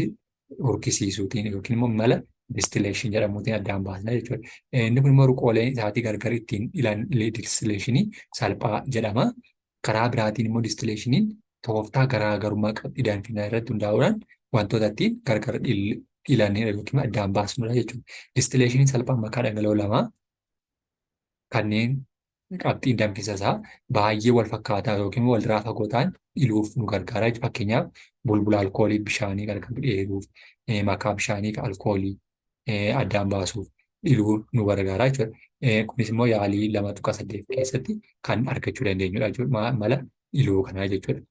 hurkisiisuutiin yookiin immoo mala distileeshin jedhamuutiin addaan baasna jechuudha. Inni kun immoo ruqooleen isaatii gargar ittiin distileeshinii salphaa jedhama. Karaa biraatiin immoo distileeshiniin tooftaa garaagarummaa qabxii danfinaa irratti hundaa'uudhaan wantoota ittiin gargar ilaalanii yookiin addaan baasnudha jechuudha. Distileeshiniin salphaan makaa dhangala'oo lamaa kanneen qabxiin danfisa isaa baay'ee wal fakkaataa yookiin walirraa fagoo ta'an iluuf nu gargaara. Fakkeenyaaf bulbula alkoolii bishaanii gargar dheeruuf, makaa bishaanii alkoolii addaan baasuuf iluu nu gargaara jechuudha. Kunis immoo yaalii 2.8 keessatti kan argachuu dandeenyudha jechuudha. Mala iluu kanaa jechuudha.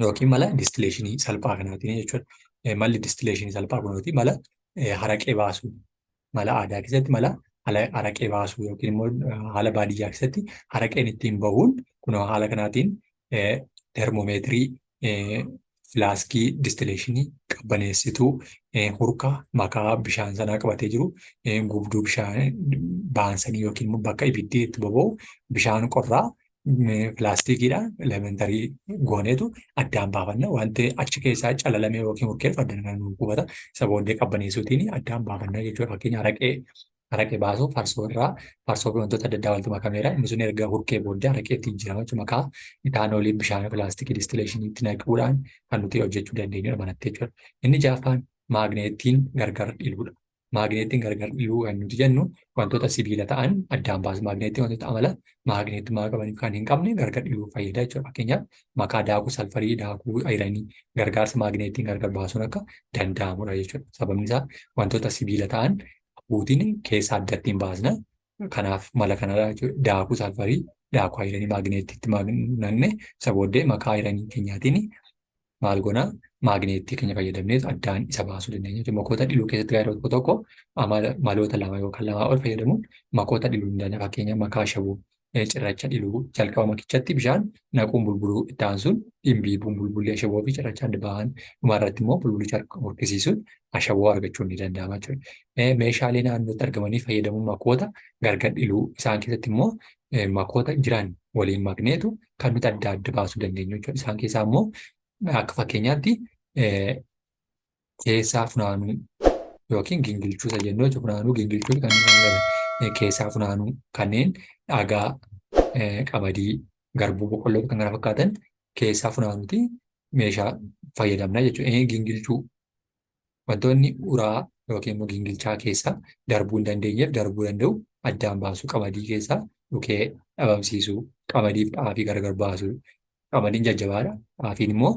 Yookiin mala distileeshinii salphaa kanaatiin jechuudha. Malli distileeshinii salphaa kunuuti mala haraqee baasuu. Mala aadaa keessatti mala haraqee baasuu yookiin immoo haala baadiyyaa keessatti haraqeen ittiin bahuun kunoo haala kanaatiin termoomeetirii filaaskii distileeshinii qabbaneessituu hurka makaa bishaan sanaa qabatee jiru gubduu bishaan baansanii yookiin immoo bakka ibiddi itti boba'u bishaan qorraa pilaastikiidhaan elementarii gooneetu addaan baafanna. Wanti achi keessaa calalamee yookiin hurkeef addaan kan nu qubata. Isa booddee qabbaneessuutiin addaan baafanna jechuudha. Fakkeenya haraqee baasuu farsoo fi wantoota adda addaa walitti makameera. Inni sun erga hurkee booddee haraqee ittiin jirama jechuudha. Makaa itaanoolii bishaan pilaastikii distileeshiniitti naquudhaan kan nuti hojjechuu dandeenyudha manatti jechuudha. Inni jaaffaan maagneetiin gargar dhiluudha. Maagneetiin gargar dhiluu kan nuti jennu wantoota sibiila ta'an addaan baasu. Maagneetiin wantoota amala maagneetummaa qabaniif kan hin qabne gargar dhiluu fayyada jechuudha. Fakkeenyaaf makaa daakuu salfarii, daakuu ayiranii gargaarsa maagneetiin gargar baasuun akka danda'amudha jechuudha. Sababni isaa wantoota sibiila ta'an buutiin keessa addatti hin baasna. Kanaaf mala kanadha jechuudha. Daakuu salfarii, daakuu ayiranii maagneetiitti naqne isa booddee makaa ayiranii keenyaatiin maal goonaa maagneetii keenya fayyadamnee addaan isa baasuu dandeenya. Makoota dhiluu keessatti gaa'ela tokko maloota lama yookaan lamaa ol fayyadamuun makoota dhiluu ni danda'a. Fakkeenyaaf makaa ashaboo cirracha dhiluu jalqaba makichatti bishaan naquun bulbuluu itti aansuun dhimbiibuun bulbullee ashaboo fi cirracha adda ba'an dhumarratti immoo bulbulicha horkisiisuun ashaboo argachuun ni danda'ama jechuudha. Meeshaalee naannootti argamanii fayyadamuun makoota gargar dhiluu isaan keessatti immoo makoota jiran waliin makneetu kan nuti adda adda baasuu dandeenyu jechuudha. Isaan keessaa immoo akka fakkeenyaatti keessaa funaanuu yookiin gingilchuu isa jennuu jechuudha. Funaanuu gingilchuun kanneen keessaa funaanuu kanneen dhagaa, qamadii, garbuu, boqqolloo kan kana fakkaatan keessaa funaanuuti meeshaa fayyadamna jechuudha. Gingilchuu wantoonni uraa yookiin immoo gingilchaa keessaa darbuu hin dandeenyeef darbuu danda'u addaan baasuu qamadii keessaa dhukee dhabamsiisuu qamadiif xaafii gargar baasuu qamadiin jajjabaadha xaafiin immoo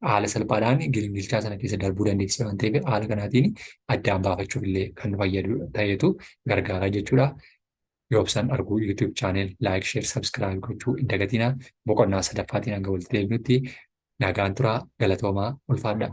haala salphaadhaan gingilchaa sana keessa darbuu dandeessisa waan ta'eef haala kanaatiin addaan baafachuuf illee kan nu fayyadu ta'etu gargaara jechuudha. Yoobsan arguu YouTube channel like share subscribe gochuu hin dagatinaa boqonnaa sadaffaatiin hanga walitti deebinutti nagaan turaa galatoomaa ulfaadha.